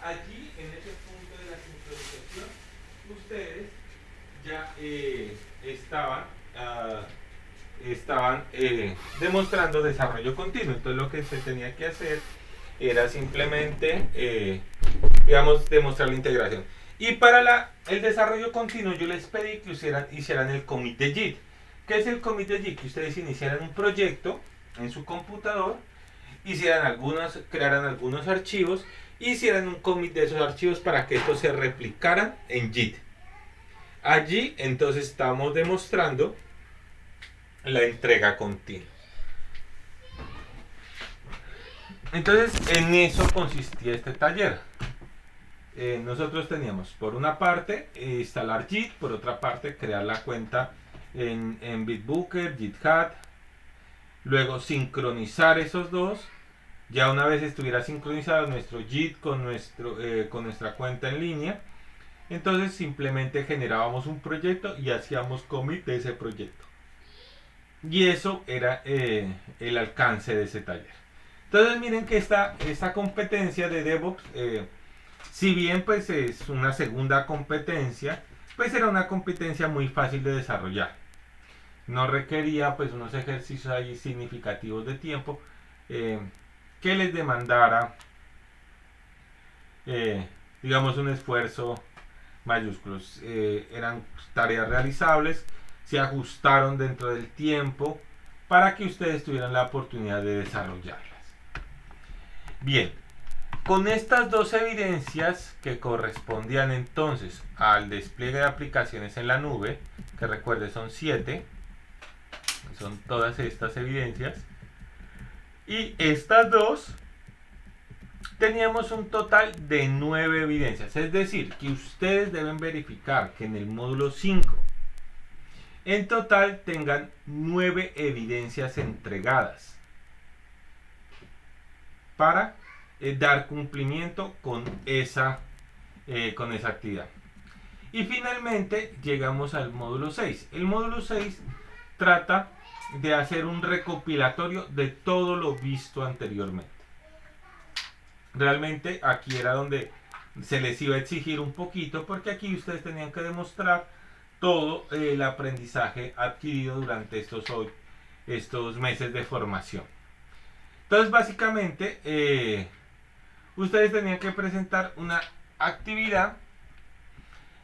Speaker 1: Allí, en ese punto de la sincronización, ustedes ya estaban demostrando desarrollo continuo. Entonces lo que se tenía que hacer era simplemente demostrar la integración. Y para el desarrollo continuo yo les pedí que hicieran el commit de Git. ¿Qué es el commit de Git? Que ustedes iniciaran un proyecto en su computador, crearan algunos archivos, hicieran un commit de esos archivos para que estos se replicaran en Git. Allí entonces estamos demostrando la entrega continua. Entonces en eso consistía este taller. Nosotros teníamos por una parte instalar Git, por otra parte crear la cuenta en Bitbucket, GitHub, luego sincronizar esos dos. Ya una vez estuviera sincronizado nuestro Git con nuestra cuenta en línea, entonces simplemente generábamos un proyecto y hacíamos commit de ese proyecto. Y eso era el alcance de ese taller. Entonces miren que esta competencia de DevOps, si bien pues es una segunda competencia, pues era una competencia muy fácil de desarrollar. No requería pues unos ejercicios ahí significativos de tiempo que les demandara digamos un esfuerzo mayúsculo. Eran tareas realizables, se ajustaron dentro del tiempo para que ustedes tuvieran la oportunidad de desarrollarlas. Bien, con estas dos evidencias que correspondían entonces al despliegue de aplicaciones en la nube, que recuerde son 7, son todas estas evidencias, y estas dos, teníamos un total de 9 evidencias. Es decir, que ustedes deben verificar que en el módulo 5 en total tengan 9 evidencias entregadas para dar cumplimiento con esa actividad. Y finalmente llegamos al módulo 6. El módulo 6 trata de hacer un recopilatorio de todo lo visto anteriormente. Realmente aquí era donde se les iba a exigir un poquito, porque aquí ustedes tenían que demostrar todo el aprendizaje adquirido durante estos meses de formación. Entonces básicamente ustedes tenían que presentar una actividad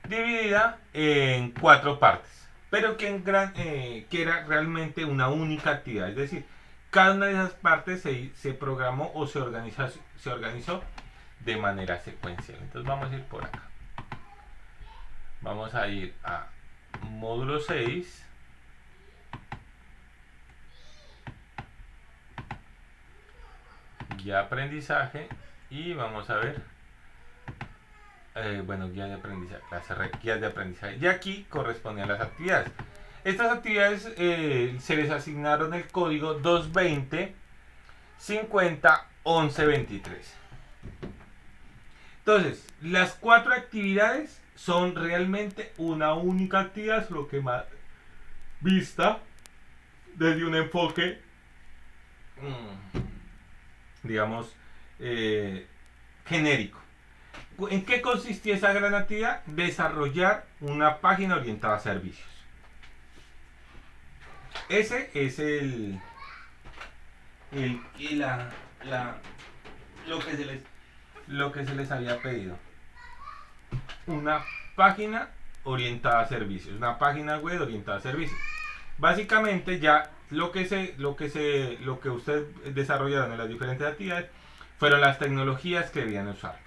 Speaker 1: dividida en 4 partes, pero que era realmente una única actividad. Es decir, cada una de esas partes se programó o se organizó de manera secuencial. Entonces vamos a ir por acá. Vamos a ir a módulo 6. Guía de aprendizaje. Y vamos a ver. Guía de aprendizaje. Guías de aprendizaje. Y aquí correspondían las actividades. Estas actividades se les asignaron el código 220 50 11 23. Entonces, las 4 actividades son realmente una única actividad, lo que más vista desde un enfoque, digamos, genérico. ¿En qué consistía esa gran actividad? Desarrollar una página orientada a servicios. Ese es lo que se les había pedido. Una página orientada a servicios, una página web orientada a servicios. Básicamente ya lo que ustedes desarrollaron en las diferentes actividades fueron las tecnologías que debían usar.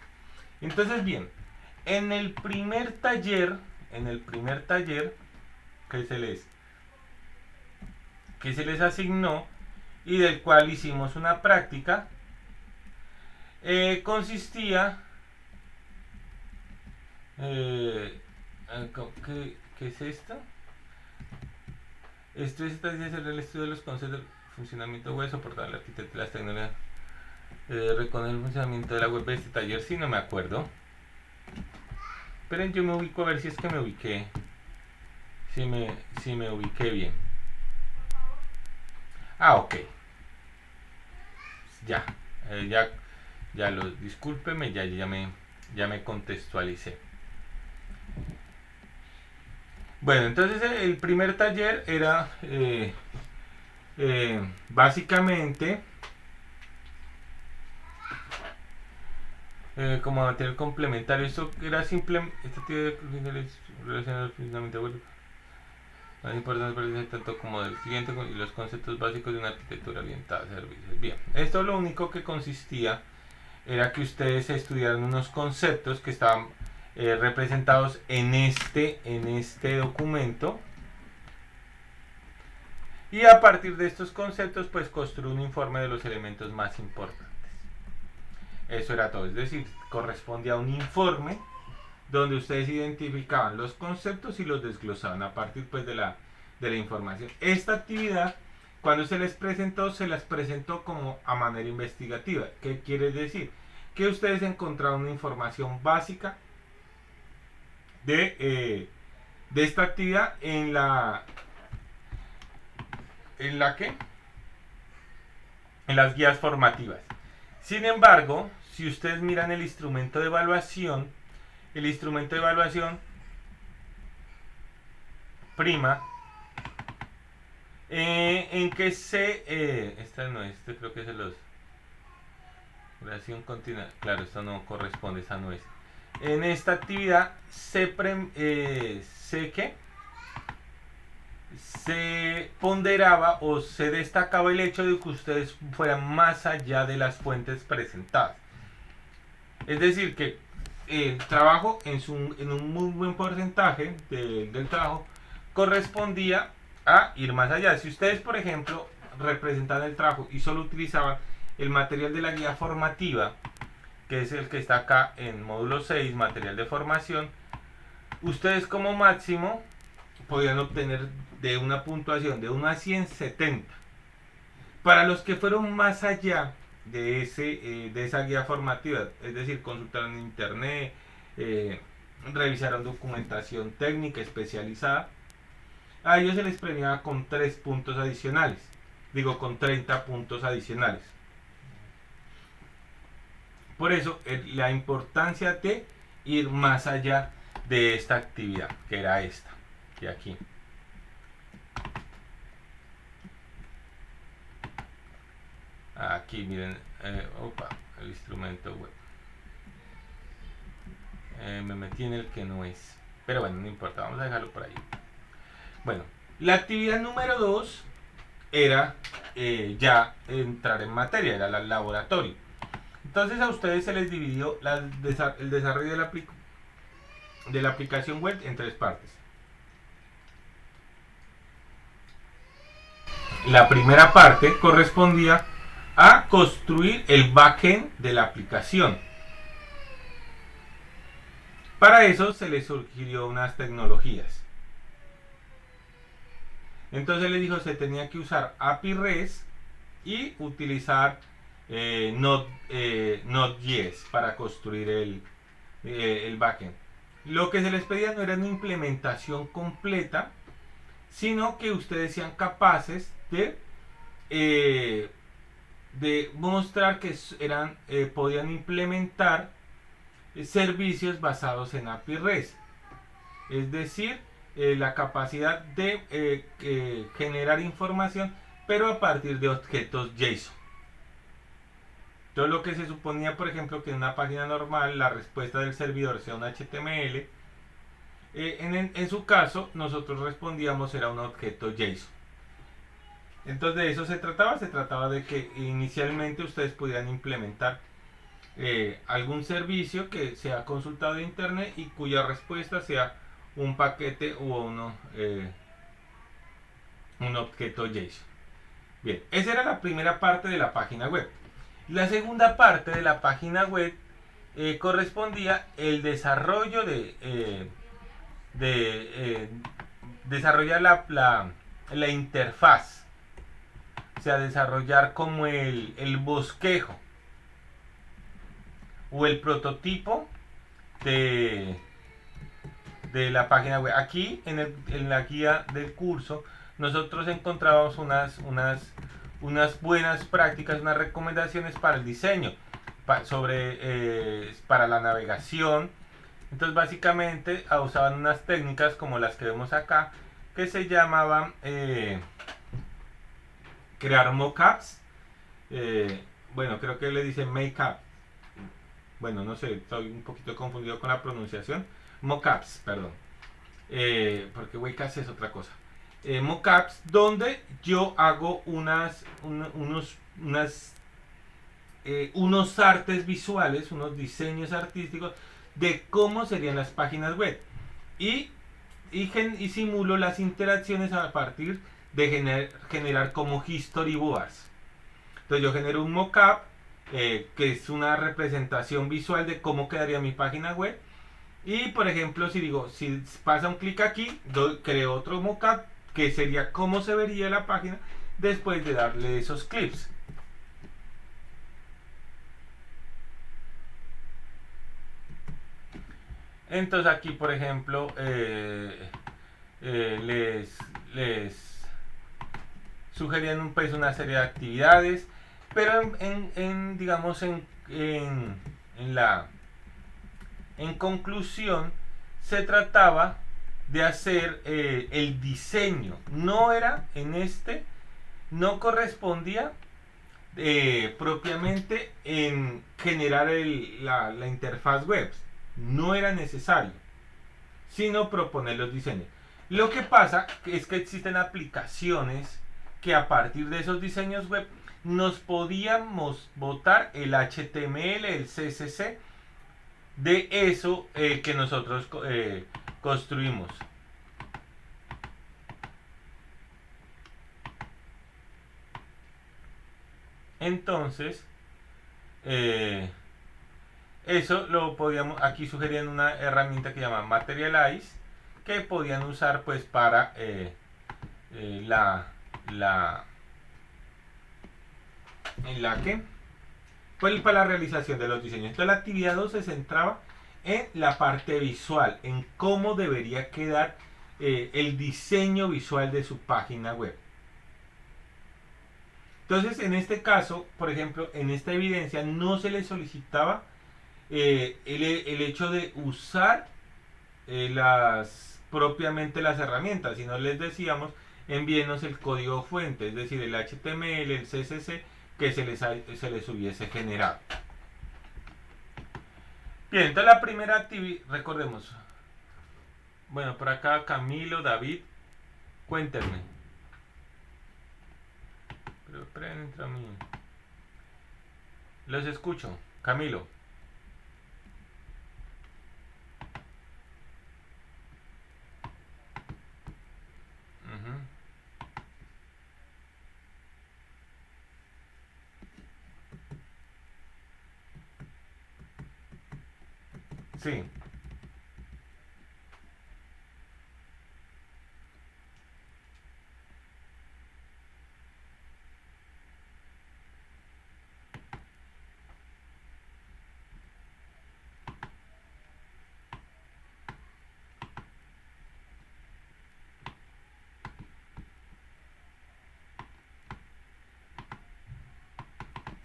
Speaker 1: Entonces, bien, en el primer taller que se les asignó y del cual hicimos una práctica, consistía ¿qué es esto? Esto es el estudio de los conceptos del funcionamiento web, soportar la arquitectura, las tecnologías, reconocer el funcionamiento de la web de este taller. Sí, no me acuerdo. Esperen, yo me ubico a ver si es que me ubiqué. Si me ubiqué bien. Ah, ok. Discúlpeme, ya me contextualicé. Bueno, entonces el primer taller era básicamente como material complementario. Esto era simplemente relacionado al funcionamiento web. Más importante para tanto como del cliente y los conceptos básicos de una arquitectura orientada a servicios. Bien, esto lo único que consistía era que ustedes estudiaran unos conceptos que estaban representados en este documento, y a partir de estos conceptos pues construir un informe de los elementos más importantes. Eso era todo, es decir, correspondía a un informe donde ustedes identificaban los conceptos y los desglosaban a partir pues de la información. Esta actividad, cuando se les las presentó como a manera investigativa. ¿Qué quiere decir? Que ustedes encontraron una información básica de esta actividad en las guías formativas. Sin embargo, si ustedes miran el instrumento de evaluación, prima en que creo que es los creación continua. Claro, esto no corresponde, esa no es. En esta actividad se ponderaba o se destacaba el hecho de que ustedes fueran más allá de las fuentes presentadas. Es decir, que el trabajo en un muy buen porcentaje del trabajo correspondía a ir más allá. Si ustedes, por ejemplo, representan el trabajo y solo utilizaban el material de la guía formativa, que es el que está acá en módulo 6, material de formación, ustedes como máximo podían obtener de una puntuación de 1 a 100, 70. Para los que fueron más allá de esa guía formativa, es decir, consultaron en internet, revisaron documentación técnica especializada, a ellos se les premiaba con 3 puntos adicionales, con 30 puntos adicionales. Por eso la importancia de ir más allá de esta actividad, que era esta, que aquí. Aquí miren, el instrumento web. Me metí en el que no es, pero bueno, no importa, vamos a dejarlo por ahí. Bueno, la actividad número 2 era ya entrar en materia, era el laboratorio. Entonces a ustedes se les dividió el desarrollo de la aplicación web en 3 partes. La primera parte correspondía a construir el backend de la aplicación. Para eso se les sugirió unas tecnologías. Entonces les dijo, se tenía que usar API REST y utilizar Node.js para construir el backend. Lo que se les pedía no era una implementación completa, sino que ustedes sean capaces de mostrar que podían implementar servicios basados en API REST. Es decir, la capacidad de generar información, pero a partir de objetos JSON. Todo lo que se suponía, por ejemplo, que en una página normal la respuesta del servidor sea un HTML, en su caso nosotros respondíamos era un objeto JSON. Entonces de eso se trataba de que inicialmente ustedes pudieran implementar algún servicio que sea consultado de internet y cuya respuesta sea un paquete o un objeto JSON. Bien, esa era la primera parte de la página web. La segunda parte de la página web correspondía el desarrollo desarrollar la interfaz, o sea, desarrollar como el bosquejo o el prototipo de la página web. Aquí en la guía del curso nosotros encontrábamos unas buenas prácticas, unas recomendaciones para el diseño, para la navegación. Entonces básicamente usaban unas técnicas como las que vemos acá, que se llamaban crear mockups. Bueno, creo que le dicen make-up. Bueno, no sé, estoy un poquito confundido con la pronunciación. Mockups, perdón. Porque webcast es otra cosa. Mockups, donde yo hago unos artes visuales, unos diseños artísticos de cómo serían las páginas web. Y simulo las interacciones a partir de generar como storyboards. Entonces yo genero un mockup que es una representación visual de cómo quedaría mi página web. Y por ejemplo, si pasa un clic aquí, creo otro mockup que sería cómo se vería la página después de darle esos clips. Entonces aquí, por ejemplo, les sugerían pues una serie de actividades, pero digamos en conclusión se trataba de hacer el diseño. No correspondía propiamente en generar la interfaz web. No era necesario, sino proponer los diseños. Lo que pasa es que existen aplicaciones que a partir de esos diseños web nos podíamos botar el HTML, el CSS de eso que nosotros construimos. Entonces, eso lo podíamos, aquí sugerían una herramienta que se llama Materialize, que podían usar pues para pues para la realización de los diseños. Entonces la actividad 2 se centraba en la parte visual, en cómo debería quedar el diseño visual de su página web. Entonces, en este caso, por ejemplo, en esta evidencia no se le solicitaba el hecho de usar propiamente las herramientas, sino les decíamos envíenos el código fuente, es decir, el HTML, el CSS que se les hubiese generado. Bien, entonces la primera actividad, recordemos, bueno, por acá Camilo, David, cuéntenme. Pero esperen a mí. Los escucho, Camilo. Sí.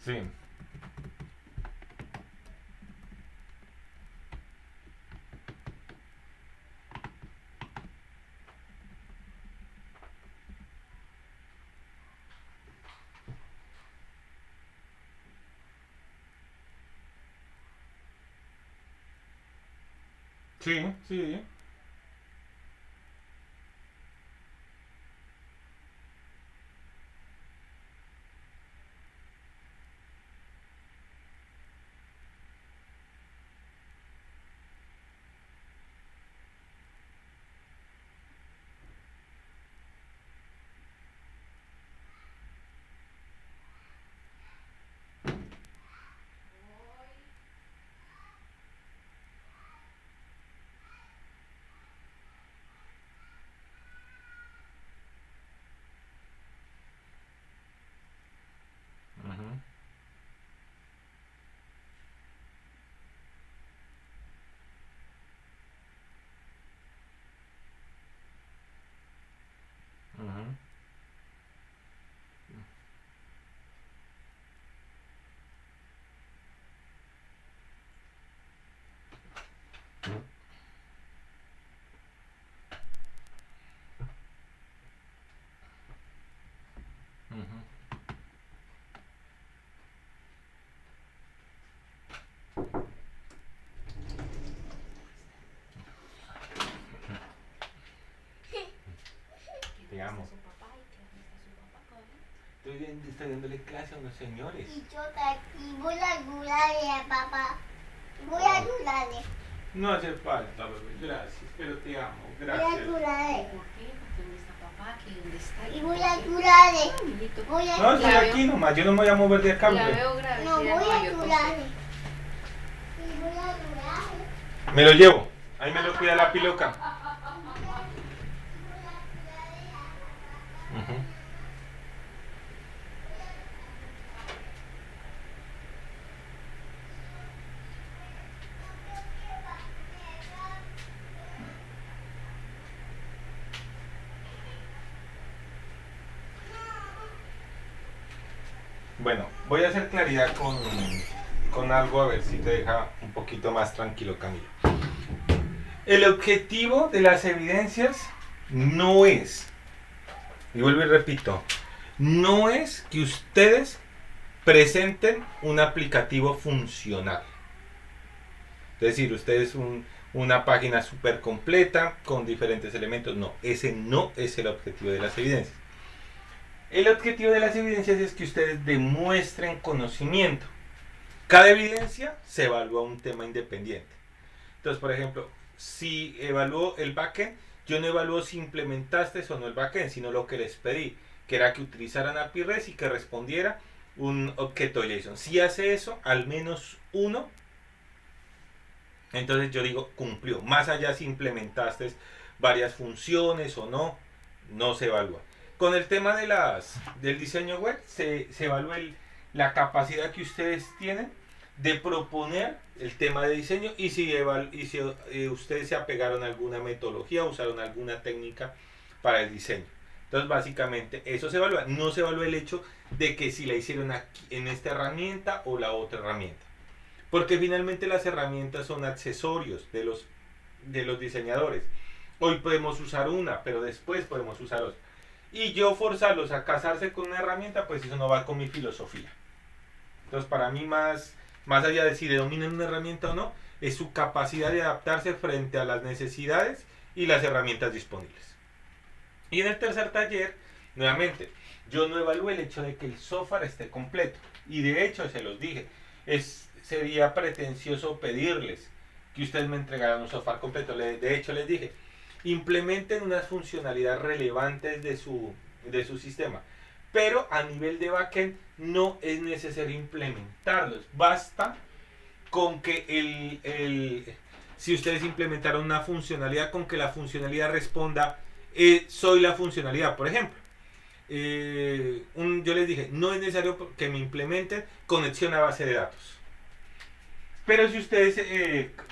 Speaker 1: Sí. Sí, sí. Ujú, ujú, ujú. Te amo. Estoy dándole clase a unos señores.
Speaker 2: Y yo aquí voy a ayudarle a papá. Voy a ayudarle.
Speaker 1: No hace falta, bebé. Gracias, pero te amo.
Speaker 2: Voy a
Speaker 1: Gracias.
Speaker 2: ayudarle.
Speaker 3: ¿Por qué? Porque ¿dónde está papá? ¿Qué? ¿Dónde está?
Speaker 2: Y voy a ayudarle.
Speaker 3: Amiguito.
Speaker 2: Voy a
Speaker 1: No, estoy aquí nomás. Yo no me voy a mover de acá,
Speaker 3: La
Speaker 1: bebé.
Speaker 3: veo grave.
Speaker 2: No,
Speaker 3: sí,
Speaker 2: voy a
Speaker 3: Nueva York,
Speaker 2: ayudarle. Y voy a ayudarle.
Speaker 1: Me lo llevo. Ahí me lo cuida la piloca. Ujú. Bueno, voy a hacer claridad con algo a ver si te deja un poquito más tranquilo, Camilo. El objetivo de las evidencias no es, y vuelvo y repito, no es que ustedes presenten un aplicativo funcional. Es decir, ustedes una página súper completa con diferentes elementos. No, ese no es el objetivo de las evidencias. El objetivo de las evidencias es que ustedes demuestren conocimiento. Cada evidencia se evalúa un tema independiente. Entonces, por ejemplo, si evalúo el backend, yo no evalúo si implementaste o no el backend, sino lo que les pedí, que era que utilizaran API REST y que respondiera un objeto JSON. Si hace eso, al menos uno, entonces yo digo cumplió. Más allá si implementaste varias funciones o no, no se evalúa. Con el tema del diseño web, se evalúa la capacidad que ustedes tienen de proponer el tema de diseño y si ustedes se apegaron a alguna metodología, usaron alguna técnica para el diseño. Entonces, básicamente, eso se evalúa. No se evalúa el hecho de que si la hicieron aquí, en esta herramienta o la otra herramienta. Porque finalmente las herramientas son accesorios de los diseñadores. Hoy podemos usar una, pero después podemos usar otra. Y yo forzarlos a casarse con una herramienta, pues eso no va con mi filosofía. Entonces, para mí, más allá de si dominan una herramienta o no, es su capacidad de adaptarse frente a las necesidades y las herramientas disponibles. Y en el tercer taller, nuevamente, yo no evalúo el hecho de que el software esté completo. Y de hecho, se los dije, sería pretencioso pedirles que ustedes me entregaran un software completo. De hecho, les dije, implementen unas funcionalidades relevantes de su sistema. Pero a nivel de backend no es necesario implementarlos. Basta con que si ustedes implementaron una funcionalidad, con que la funcionalidad responda, soy la funcionalidad, por ejemplo. Yo les dije, no es necesario que me implementen conexión a base de datos. Pero si ustedes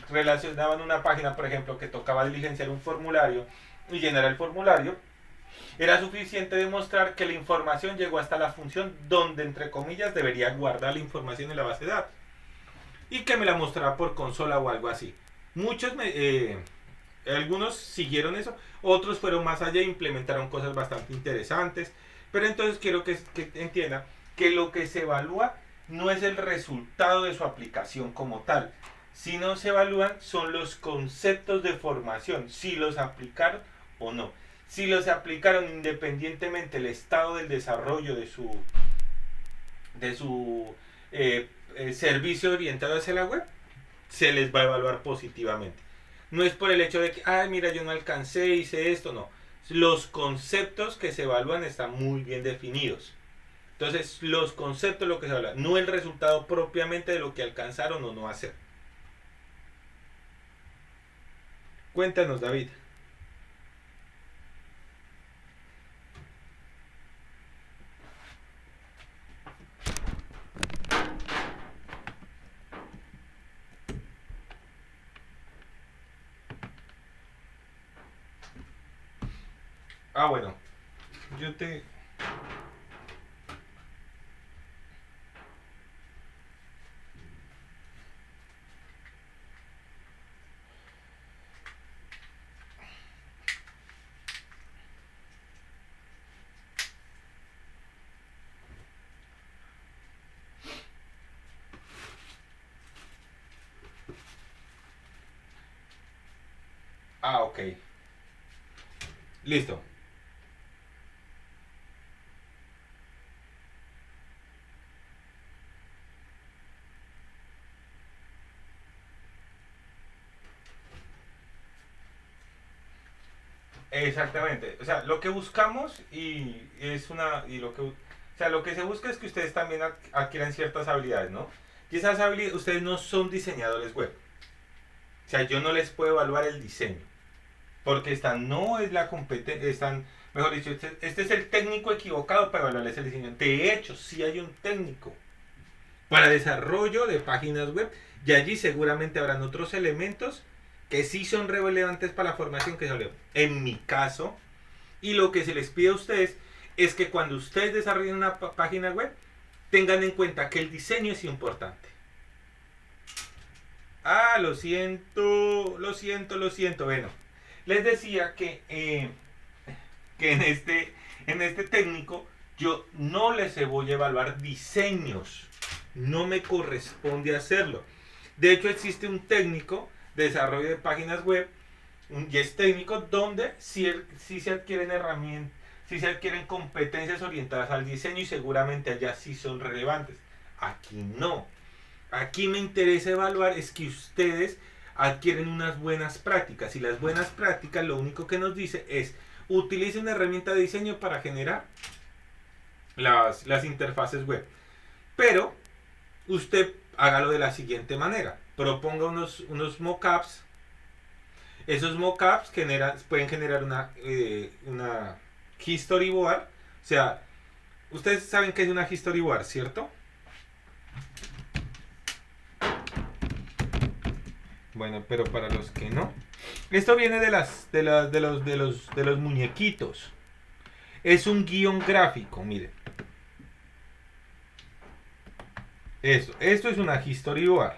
Speaker 1: relacionaban una página, por ejemplo, que tocaba diligenciar un formulario y llenar el formulario, Era suficiente demostrar que la información llegó hasta la función donde, entre comillas, debería guardar la información en la base de datos. Y que me la mostrara por consola o algo así. Algunos siguieron eso, otros fueron más allá e implementaron cosas bastante interesantes. Pero entonces quiero que entiendan que lo que se evalúa no es el resultado de su aplicación como tal, sino se evalúan son los conceptos de formación, si los aplicaron o no. Si los aplicaron independientemente del estado del desarrollo de su servicio orientado hacia la web, se les va a evaluar positivamente. No es por el hecho de que, ay, mira, yo no alcancé, hice esto, no. Los conceptos que se evalúan están muy bien definidos. Entonces, los conceptos lo que se evalúa, no el resultado propiamente de lo que alcanzaron o no hacer. Cuéntanos, David. Ah, bueno, yo te... Ah, ok. Listo. Exactamente. O sea, lo que buscamos lo que se busca es que ustedes también adquieran ciertas habilidades, ¿no? Y esas habilidades, ustedes no son diseñadores web. O sea, yo no les puedo evaluar el diseño. Porque esta no es la competencia, mejor dicho, este es el técnico equivocado para evaluarles el diseño. De hecho, sí hay un técnico para desarrollo de páginas web y allí seguramente habrán otros elementos que sí son relevantes para la formación que salió. En mi caso, y lo que se les pide a ustedes es que cuando ustedes desarrollen una página web, tengan en cuenta que el diseño es importante. Ah, lo siento. Bueno, les decía que en este técnico yo no les voy a evaluar diseños. No me corresponde hacerlo. De hecho, existe un técnico de desarrollo de páginas web, un yes técnico, donde sí se adquieren herramientas, sí se adquieren competencias orientadas al diseño y seguramente allá sí son relevantes. Aquí no. Aquí me interesa evaluar es que ustedes adquieren unas buenas prácticas y las buenas prácticas lo único que nos dice es utilice una herramienta de diseño para generar las interfaces web. Pero usted hágalo de la siguiente manera. Proponga unos mockups. Esos mockups pueden generar una history board. O sea, ustedes saben qué es una history board, ¿cierto? Bueno, pero para los que no. Esto viene de los muñequitos. Es un guión gráfico, miren. Esto es una history board.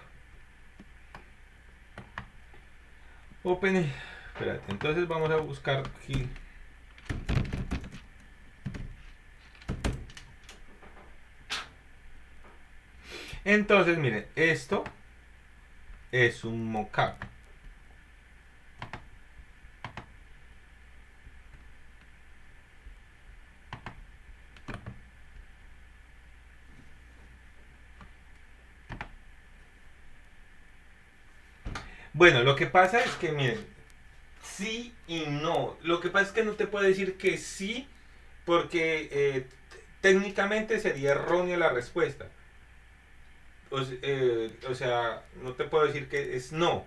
Speaker 1: Espérate, entonces vamos a buscar aquí. Entonces, miren, esto es un mockup. Bueno, lo que pasa es que, miren, sí y no. Lo que pasa es que no te puedo decir que sí, porque técnicamente sería errónea la respuesta. O sea, no te puedo decir que es no.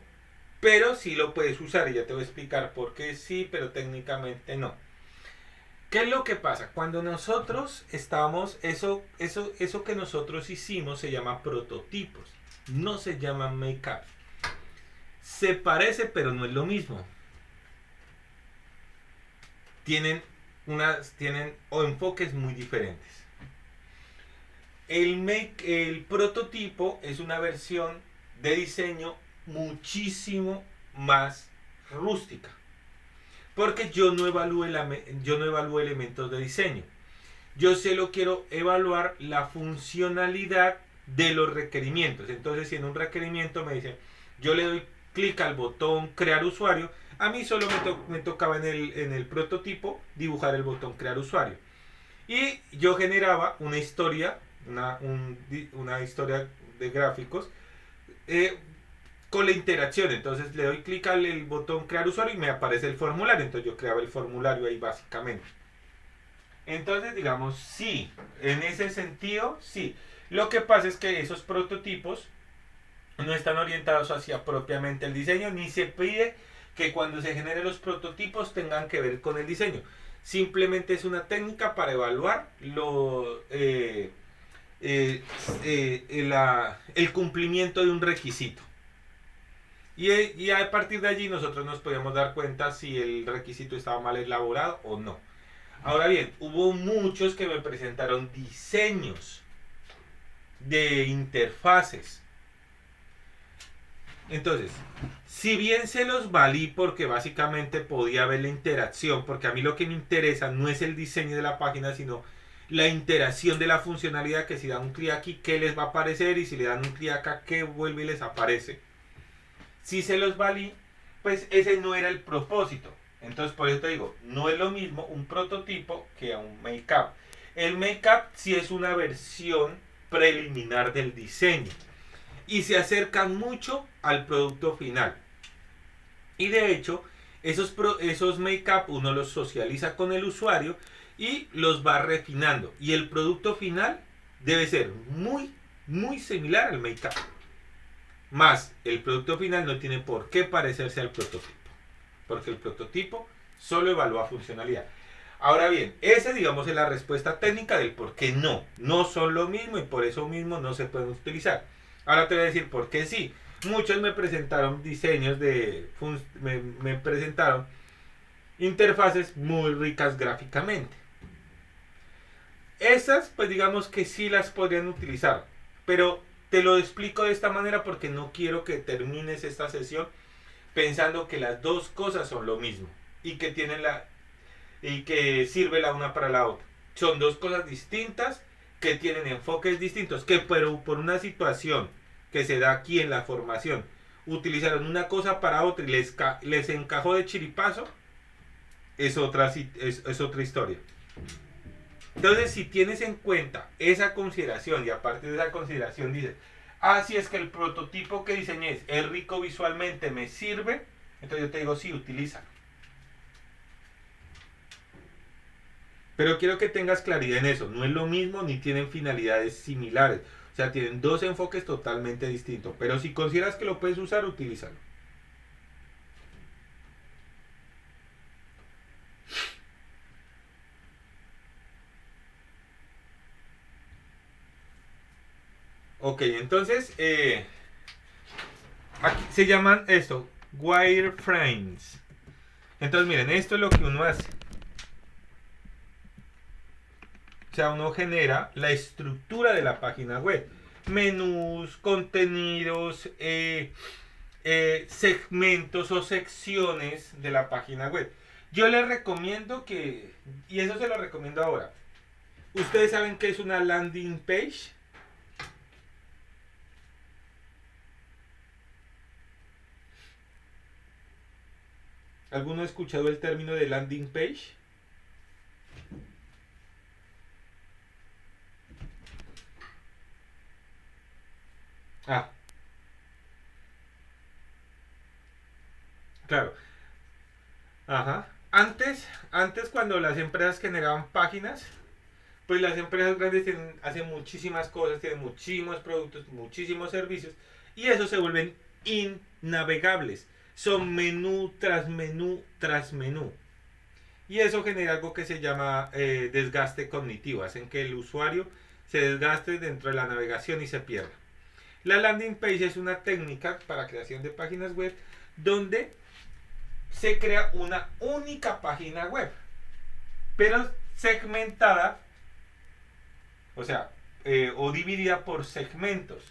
Speaker 1: Pero sí lo puedes usar y ya te voy a explicar por qué sí, pero técnicamente no. ¿Qué es lo que pasa? Cuando nosotros estamos, eso que nosotros hicimos se llama prototipos, no se llama make-up. Se parece, pero no es lo mismo. Tienen tienen o enfoques muy diferentes. El prototipo es una versión de diseño muchísimo más rústica, porque yo no evalúo elementos de diseño. Yo solo quiero evaluar la funcionalidad de los requerimientos. Entonces, si en un requerimiento me dicen, yo le doy clic al botón crear usuario, a mí solo me tocaba en el prototipo dibujar el botón crear usuario. Y yo generaba una historia, una historia de gráficos con la interacción. Entonces le doy clic al botón crear usuario y me aparece el formulario. Entonces yo creaba el formulario ahí básicamente. Entonces, digamos, sí, en ese sentido, sí. Lo que pasa es que esos prototipos no están orientados hacia propiamente el diseño, ni se pide que cuando se generen los prototipos tengan que ver con el diseño. Simplemente es una técnica para evaluar el cumplimiento de un requisito. Y a partir de allí nosotros nos podíamos dar cuenta si el requisito estaba mal elaborado o no. Ahora bien, hubo muchos que me presentaron diseños de interfaces. Entonces, si bien se los valí porque básicamente podía ver la interacción, porque a mí lo que me interesa no es el diseño de la página, sino la interacción de la funcionalidad, que si dan un clic aquí, ¿qué les va a aparecer? Y si le dan un clic acá, ¿qué vuelve y les aparece? Si se los valí, pues ese no era el propósito. Entonces, por eso te digo, no es lo mismo un prototipo que un make-up. El make-up sí es una versión preliminar del diseño y se acerca mucho al producto final. Y de hecho, esos make-up uno los socializa con el usuario y los va refinando. Y el producto final debe ser muy, muy similar al make-up. Más, el producto final no tiene por qué parecerse al prototipo, porque el prototipo solo evalúa funcionalidad. Ahora bien, esa digamos es la respuesta técnica del por qué no son lo mismo y por eso mismo no se pueden utilizar. Ahora te voy a decir por qué sí. Muchos me presentaron diseños me presentaron interfaces muy ricas gráficamente. Esas pues digamos que sí las podrían utilizar, pero te lo explico de esta manera porque no quiero que termines esta sesión pensando que las dos cosas son lo mismo y que sirve la una para la otra. Son dos cosas distintas que tienen enfoques distintos, que pero por una situación que se da aquí en la formación utilizaron una cosa para otra y les encajó de chiripazo, es otra historia. Entonces, si tienes en cuenta esa consideración y a partir de esa consideración dices, si es que el prototipo que diseñé es rico visualmente, me sirve, entonces yo te digo, sí, utilízalo. Pero quiero que tengas claridad en eso, no es lo mismo ni tienen finalidades similares. O sea, tienen dos enfoques totalmente distintos. Pero si consideras que lo puedes usar, utilízalo. Ok, entonces, aquí se llaman esto, wireframes. Entonces, miren, esto es lo que uno hace. O sea, uno genera la estructura de la página web. Menús, contenidos, segmentos o secciones de la página web. Yo les recomiendo y eso se lo recomiendo ahora. ¿Ustedes saben qué es una landing page? ¿Alguno ha escuchado el término de landing page? Claro. Ajá. Antes cuando las empresas generaban páginas, pues las empresas grandes hacen muchísimas cosas, tienen muchísimos productos, muchísimos servicios, y esos se vuelven innavegables. Son menú tras menú tras menú. Y eso genera algo que se llama desgaste cognitivo. Hacen que el usuario se desgaste dentro de la navegación y se pierda. La landing page es una técnica para creación de páginas web donde se crea una única página web. pero segmentada, o sea, o dividida por segmentos.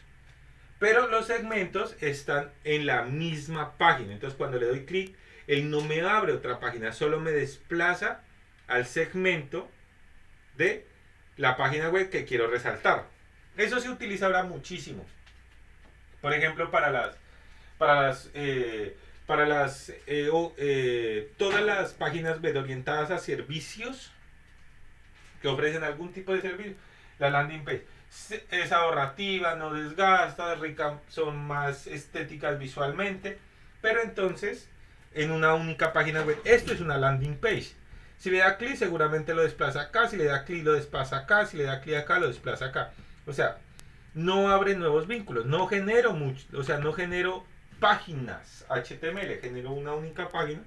Speaker 1: Pero los segmentos están en la misma página. Entonces cuando le doy clic, él no me abre otra página, solo me desplaza al segmento de la página web que quiero resaltar. Eso se utiliza ahora muchísimo. Por ejemplo, todas las páginas web orientadas a servicios que ofrecen algún tipo de servicio, la landing page es ahorrativa, no desgasta, rica, son más estéticas visualmente, pero entonces en una única página web, esto es una landing page. Si le da clic, seguramente lo desplaza acá, si le da clic, lo desplaza acá, si le da clic acá, lo desplaza acá. O sea, no abre nuevos vínculos, no genero mucho, o sea, no genero páginas HTML, genero una única página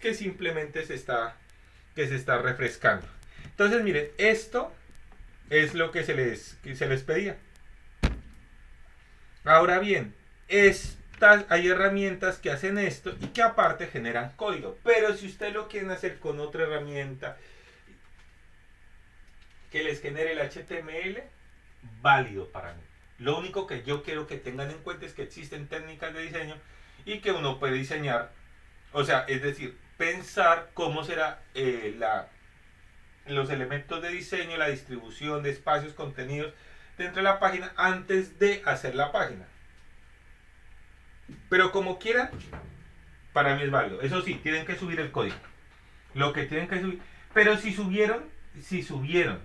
Speaker 1: que simplemente se está refrescando. Entonces, miren, esto es lo que se les pedía. Ahora bien, hay herramientas que hacen esto y que aparte generan código. Pero si ustedes lo quieren hacer con otra herramienta que les genere el HTML, válido para mí. Lo único que yo quiero que tengan en cuenta es que existen técnicas de diseño y que uno puede diseñar, o sea, es decir, pensar cómo será los elementos de diseño, la distribución de espacios, contenidos dentro de la página antes de hacer la página. Pero como quieran, para mí es válido. Eso sí, tienen que subir el código. Lo que tienen que subir. Pero si subieron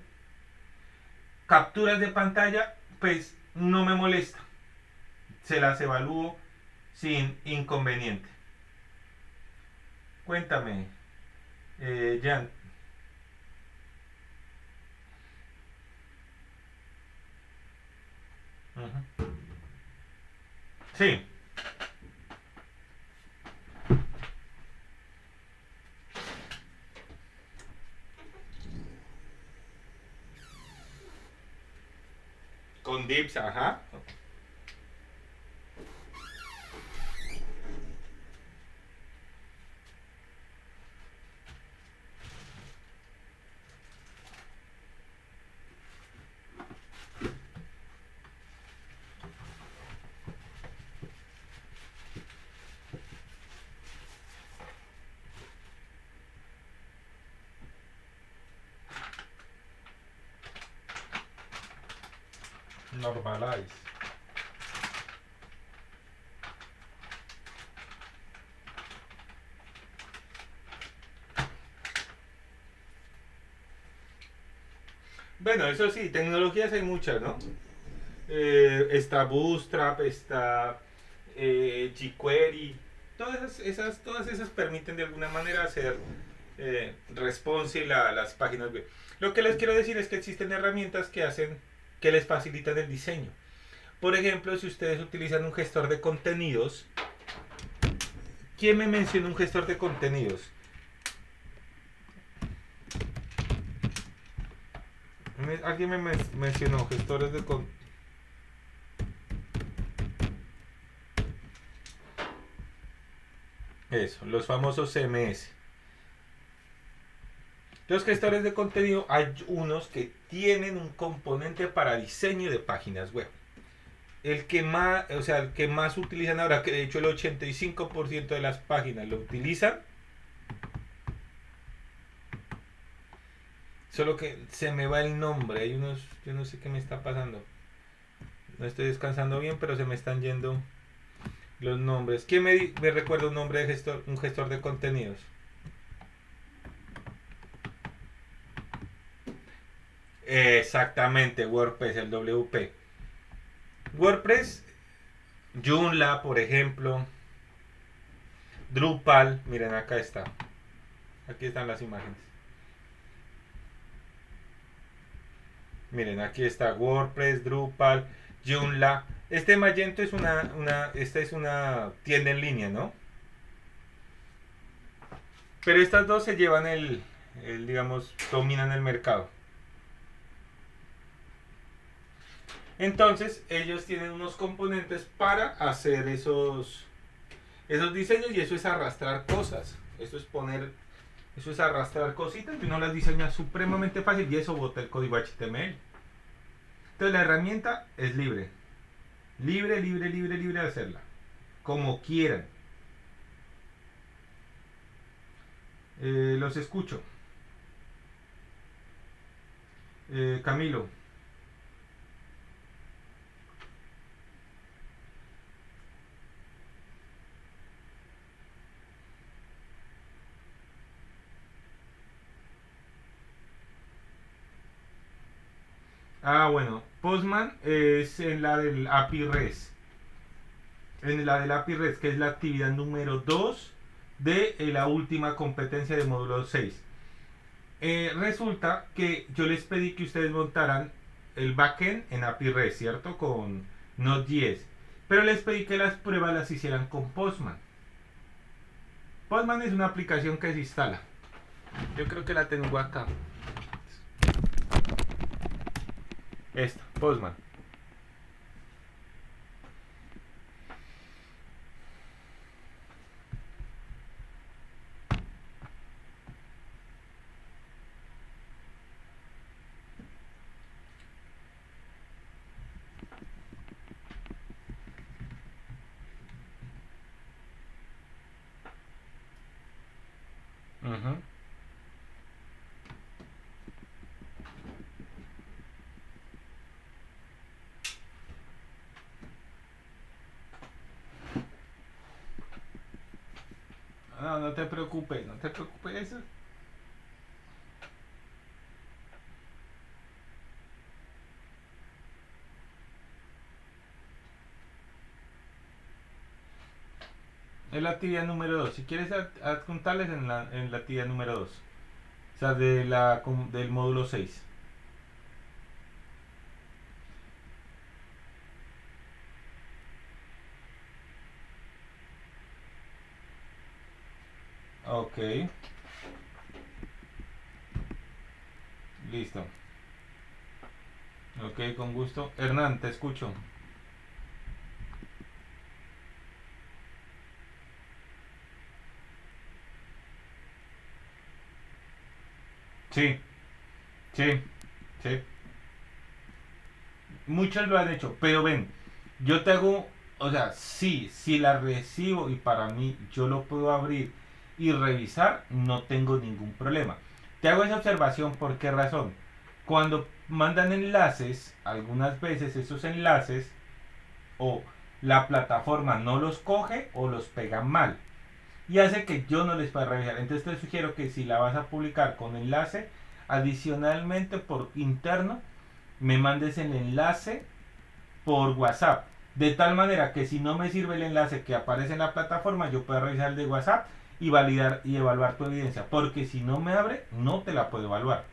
Speaker 1: capturas de pantalla, pues no me molesta. Se las evalúo sin inconveniente. Cuéntame, Jan. Sí. Con dips, ajá. Normalize. Bueno, eso sí, tecnologías hay muchas, ¿no? Está Bootstrap, está jQuery. Todas esas permiten de alguna manera hacer responsive las páginas web. Lo que les quiero decir es que existen herramientas que les facilitan el diseño. Por ejemplo, si ustedes utilizan un gestor de contenidos, ¿quién me menciona un gestor de contenidos? Alguien me mencionó gestores de contenidos. Eso, los famosos CMS. Los gestores de contenido, hay unos que tienen un componente para diseño de páginas web. El que más utilizan ahora, que de hecho el 85% de las páginas lo utilizan. Solo que se me va el nombre, hay unos, yo no sé qué me está pasando. No estoy descansando bien, pero se me están yendo los nombres. ¿Quién me recuerda un nombre de un gestor de contenidos? Exactamente, WordPress, el WP. WordPress, Joomla, por ejemplo, Drupal, miren acá está. Aquí están las imágenes. Miren, aquí está WordPress, Drupal, Joomla. Este Magento es esta es una tienda en línea, ¿no? Pero estas dos se llevan digamos, dominan el mercado. Entonces, ellos tienen unos componentes para hacer esos diseños, y eso es arrastrar cosas. Eso es poner Eso es arrastrar cositas y uno las diseña supremamente fácil y eso bota el código HTML. Entonces la herramienta es libre. Libre, libre, libre, libre de hacerla. Como quieran. Los escucho. Camilo. Ah, bueno, Postman es en la del API REST. En la del API REST, que es la actividad número 2 de la última competencia de módulo 6. Resulta que yo les pedí que ustedes montaran el backend en API REST, ¿cierto? Con Node.js. Pero les pedí que las pruebas las hicieran con Postman. Postman es una aplicación que se instala. Yo creo que la tengo acá. Esta, Postman. Ujú. No, no te preocupes, no te preocupes. Eso. Es la actividad número 2. Si quieres adjuntarles en la actividad número 2. O sea, del módulo 6. Ok. Listo. Ok, con gusto. Hernán, te escucho. Sí, sí, sí. Muchos lo han hecho, pero ven, yo te hago, o sea, sí, si la recibo y para mí yo lo puedo abrir y revisar, no tengo ningún problema. Te hago esa observación, ¿por qué razón? Cuando mandan enlaces, algunas veces esos enlaces o la plataforma no los coge o los pega mal y hace que yo no les pueda revisar. Entonces te sugiero que si la vas a publicar con enlace, adicionalmente por interno, me mandes el enlace por WhatsApp. De tal manera que si no me sirve el enlace que aparece en la plataforma, yo puedo revisar el de WhatsApp y validar y evaluar tu evidencia. Porque si no me abre, no te la puedo evaluar.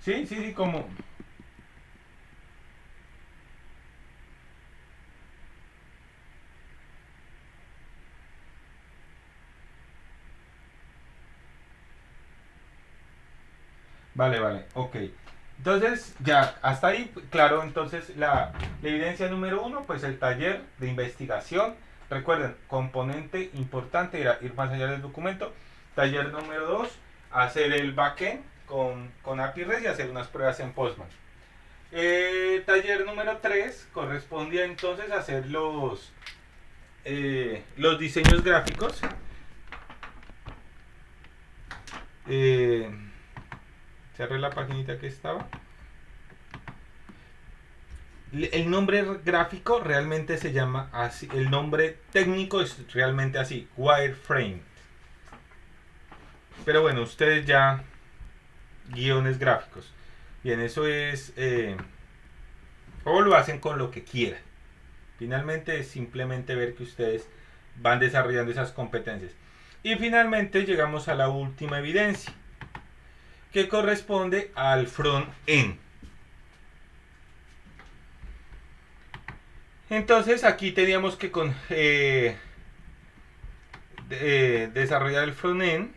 Speaker 1: Sí, sí, sí, como... Vale, vale, ok. Entonces, ya, hasta ahí, claro, entonces la evidencia número 1, pues el taller de investigación. Recuerden, componente importante era ir más allá del documento. Taller número 2, hacer el backend con API REST y hacer unas pruebas en Postman. Taller número 3 correspondía entonces a hacer los diseños gráficos. Cerré la paginita que estaba. El nombre gráfico realmente se llama así. El nombre técnico es realmente así, wireframe. Pero bueno, ustedes ya guiones gráficos. Bien, eso es... o lo hacen con lo que quieran. Finalmente es simplemente ver que ustedes van desarrollando esas competencias. Y finalmente llegamos a la última evidencia, que corresponde al front-end. Entonces aquí teníamos que desarrollar el front-end.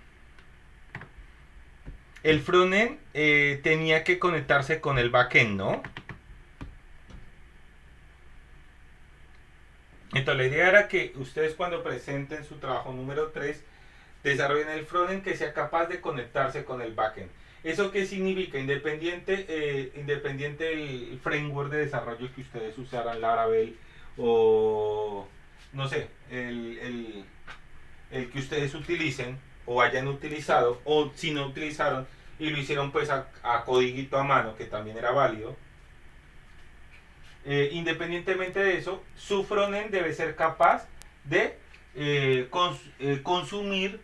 Speaker 1: El front-end tenía que conectarse con el back-end, ¿no? Entonces la idea era que ustedes cuando presenten su trabajo número 3 desarrollen el frontend que sea capaz de conectarse con el backend. ¿Eso qué significa? Independiente del framework de desarrollo que ustedes usaran, Laravel o no sé, el que ustedes utilicen o hayan utilizado, o si no utilizaron y lo hicieron pues a codiguito a mano, que también era válido. Independientemente de eso, su frontend debe ser capaz de consumir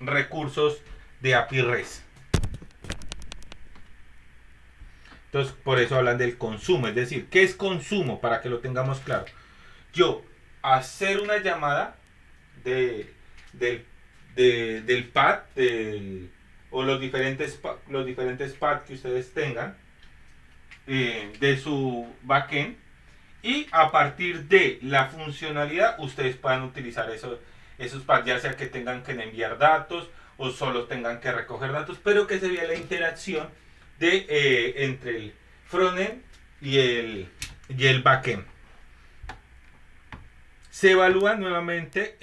Speaker 1: recursos de API REST. Entonces, por eso hablan del consumo. Es decir, ¿qué es consumo? Para que lo tengamos claro. Yo hacer una llamada del pad o los diferentes pads que ustedes tengan de su backend, y a partir de la funcionalidad ustedes puedan utilizar esos pads, ya sea que tengan que enviar datos o solo tengan que recoger datos, pero que se vea la interacción entre el frontend y el backend. Se evalúa nuevamente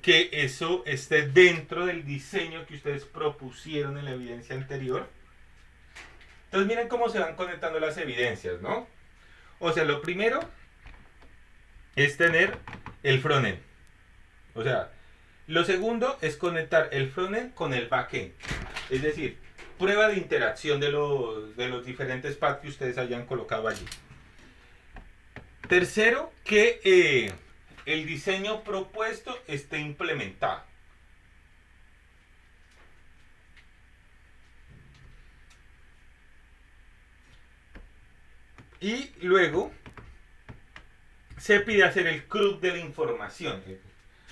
Speaker 1: que eso esté dentro del diseño que ustedes propusieron en la evidencia anterior. Entonces miren cómo se van conectando las evidencias, ¿no? O sea, lo primero es tener el frontend. O sea, lo segundo es conectar el frontend con el backend. Es decir, prueba de interacción de los diferentes pads que ustedes hayan colocado allí. Tercero, que el diseño propuesto esté implementado. Y luego se pide hacer el CRUD de la información.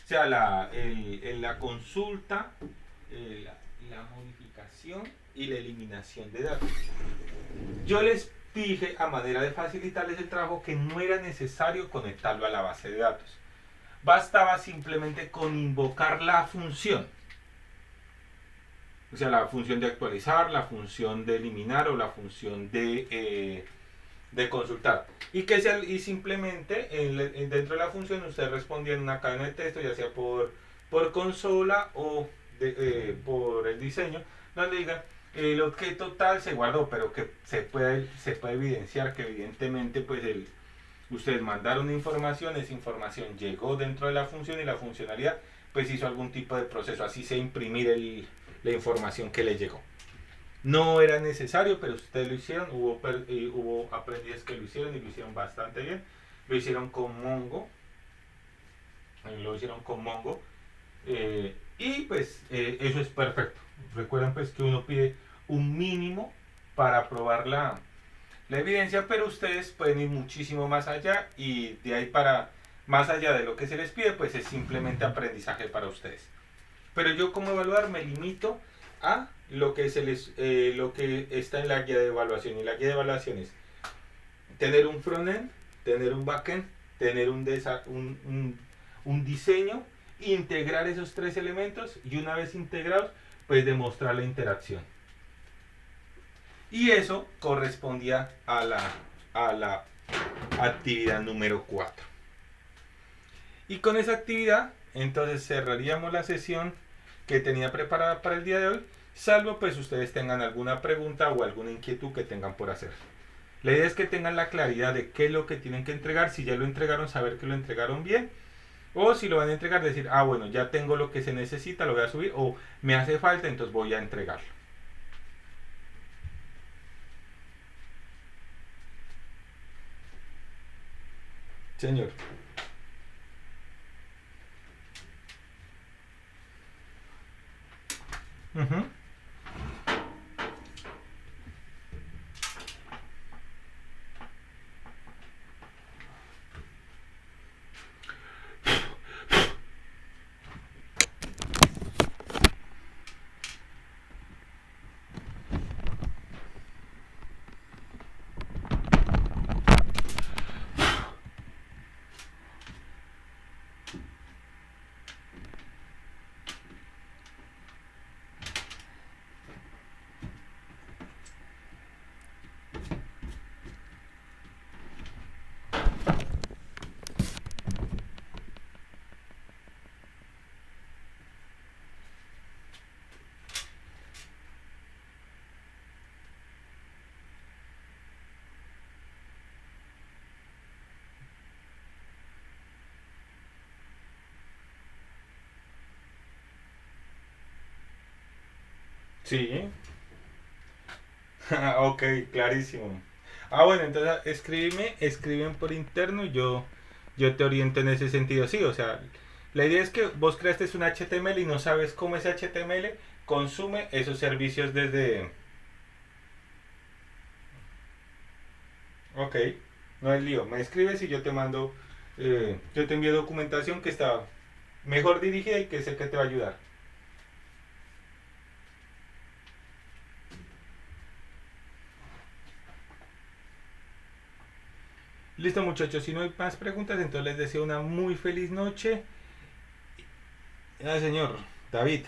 Speaker 1: O sea, la consulta, la modificación y la eliminación de datos. Yo les dije, a manera de facilitarles el trabajo, que no era necesario conectarlo a la base de datos. Bastaba simplemente con invocar la función. O sea, la función de actualizar, la función de eliminar o la función de consultar. Y simplemente dentro de la función usted respondía en una cadena de texto, ya sea por consola o por el diseño, donde diga el objeto tal se guardó, pero que se puede evidenciar que evidentemente pues ustedes mandaron información, esa información llegó dentro de la función y la funcionalidad pues hizo algún tipo de proceso, así sea imprimir la información que le llegó. No era necesario, pero ustedes lo hicieron. Hubo aprendices que lo hicieron y lo hicieron bastante bien. Lo hicieron con Mongo. Y pues eso es perfecto. Recuerden pues que uno pide un mínimo para probar la evidencia, pero ustedes pueden ir muchísimo más allá, y de ahí para más allá de lo que se les pide, pues es simplemente aprendizaje para ustedes. Pero yo como evaluar me limito a lo que está en la guía de evaluación, y la guía de evaluación es tener un frontend, tener un backend, tener un diseño, integrar esos tres elementos, y una vez integrados pues demostrar la interacción. Y eso correspondía a la actividad número 4. Y con esa actividad entonces cerraríamos la sesión que tenía preparada para el día de hoy, salvo pues ustedes tengan alguna pregunta o alguna inquietud que tengan por hacer. La idea es que tengan la claridad de qué es lo que tienen que entregar. Si ya lo entregaron, saber que lo entregaron bien, o si lo van a entregar, decir, bueno, ya tengo lo que se necesita, lo voy a subir, o me hace falta, entonces voy a entregarlo. Señor. Sí. Ok, clarísimo. Ah, bueno, entonces escriben por interno y yo te oriento en ese sentido. Sí, o sea, la idea es que vos creaste un HTML y no sabes cómo ese HTML consume esos servicios desde... Ok, no es lío. Me escribes y yo te mando, yo te envío documentación que está mejor dirigida y que sé que te va a ayudar. Listo muchachos, si no hay más preguntas, entonces les deseo una muy feliz noche. Señor David.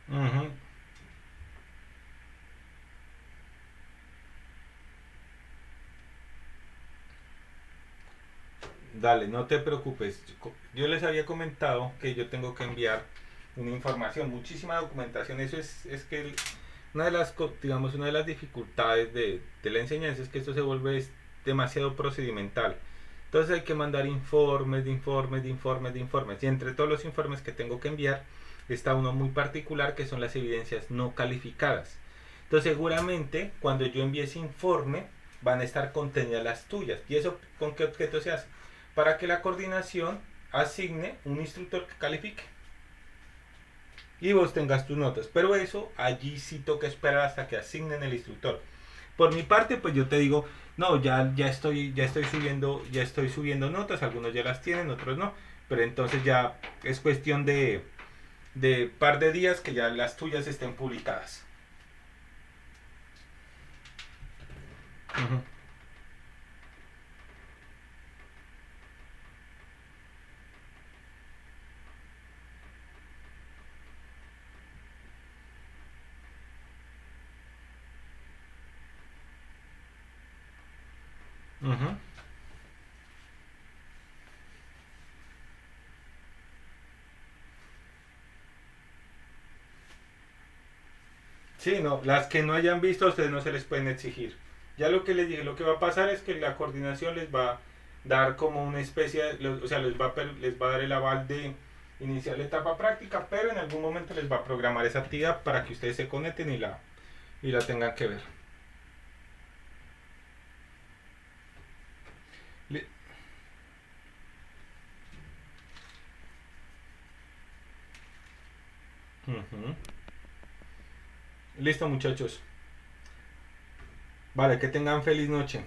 Speaker 1: Ujú. Dale, no te preocupes. Yo les había comentado que yo tengo que enviar una información, muchísima documentación. Eso es que una de las, digamos, una de las dificultades de la enseñanza es que esto se vuelve demasiado procedimental. Entonces hay que mandar informes, de informes, de informes, de informes. Y entre todos los informes que tengo que enviar está uno muy particular que son las evidencias no calificadas. Entonces seguramente cuando yo envíe ese informe van a estar contenidas las tuyas. ¿Y eso con qué objeto se hace? Para que la coordinación asigne un instructor que califique y vos tengas tus notas. Pero eso allí sí toca esperar hasta que asignen el instructor. Por mi parte, pues yo te digo, no, ya estoy subiendo notas, algunos ya las tienen, otros no, pero entonces ya es cuestión de par de días que ya las tuyas estén publicadas. Uh-huh. Uh-huh. Sí, no, las que no hayan visto a ustedes no se les pueden exigir. Ya lo que les dije, lo que va a pasar es que la coordinación les va a dar como una especie, o sea, les va a dar el aval de iniciar la etapa práctica, pero en algún momento les va a programar esa actividad para que ustedes se conecten y la tengan que ver. Li- Ujú. Listo muchachos. Vale, que tengan feliz noche.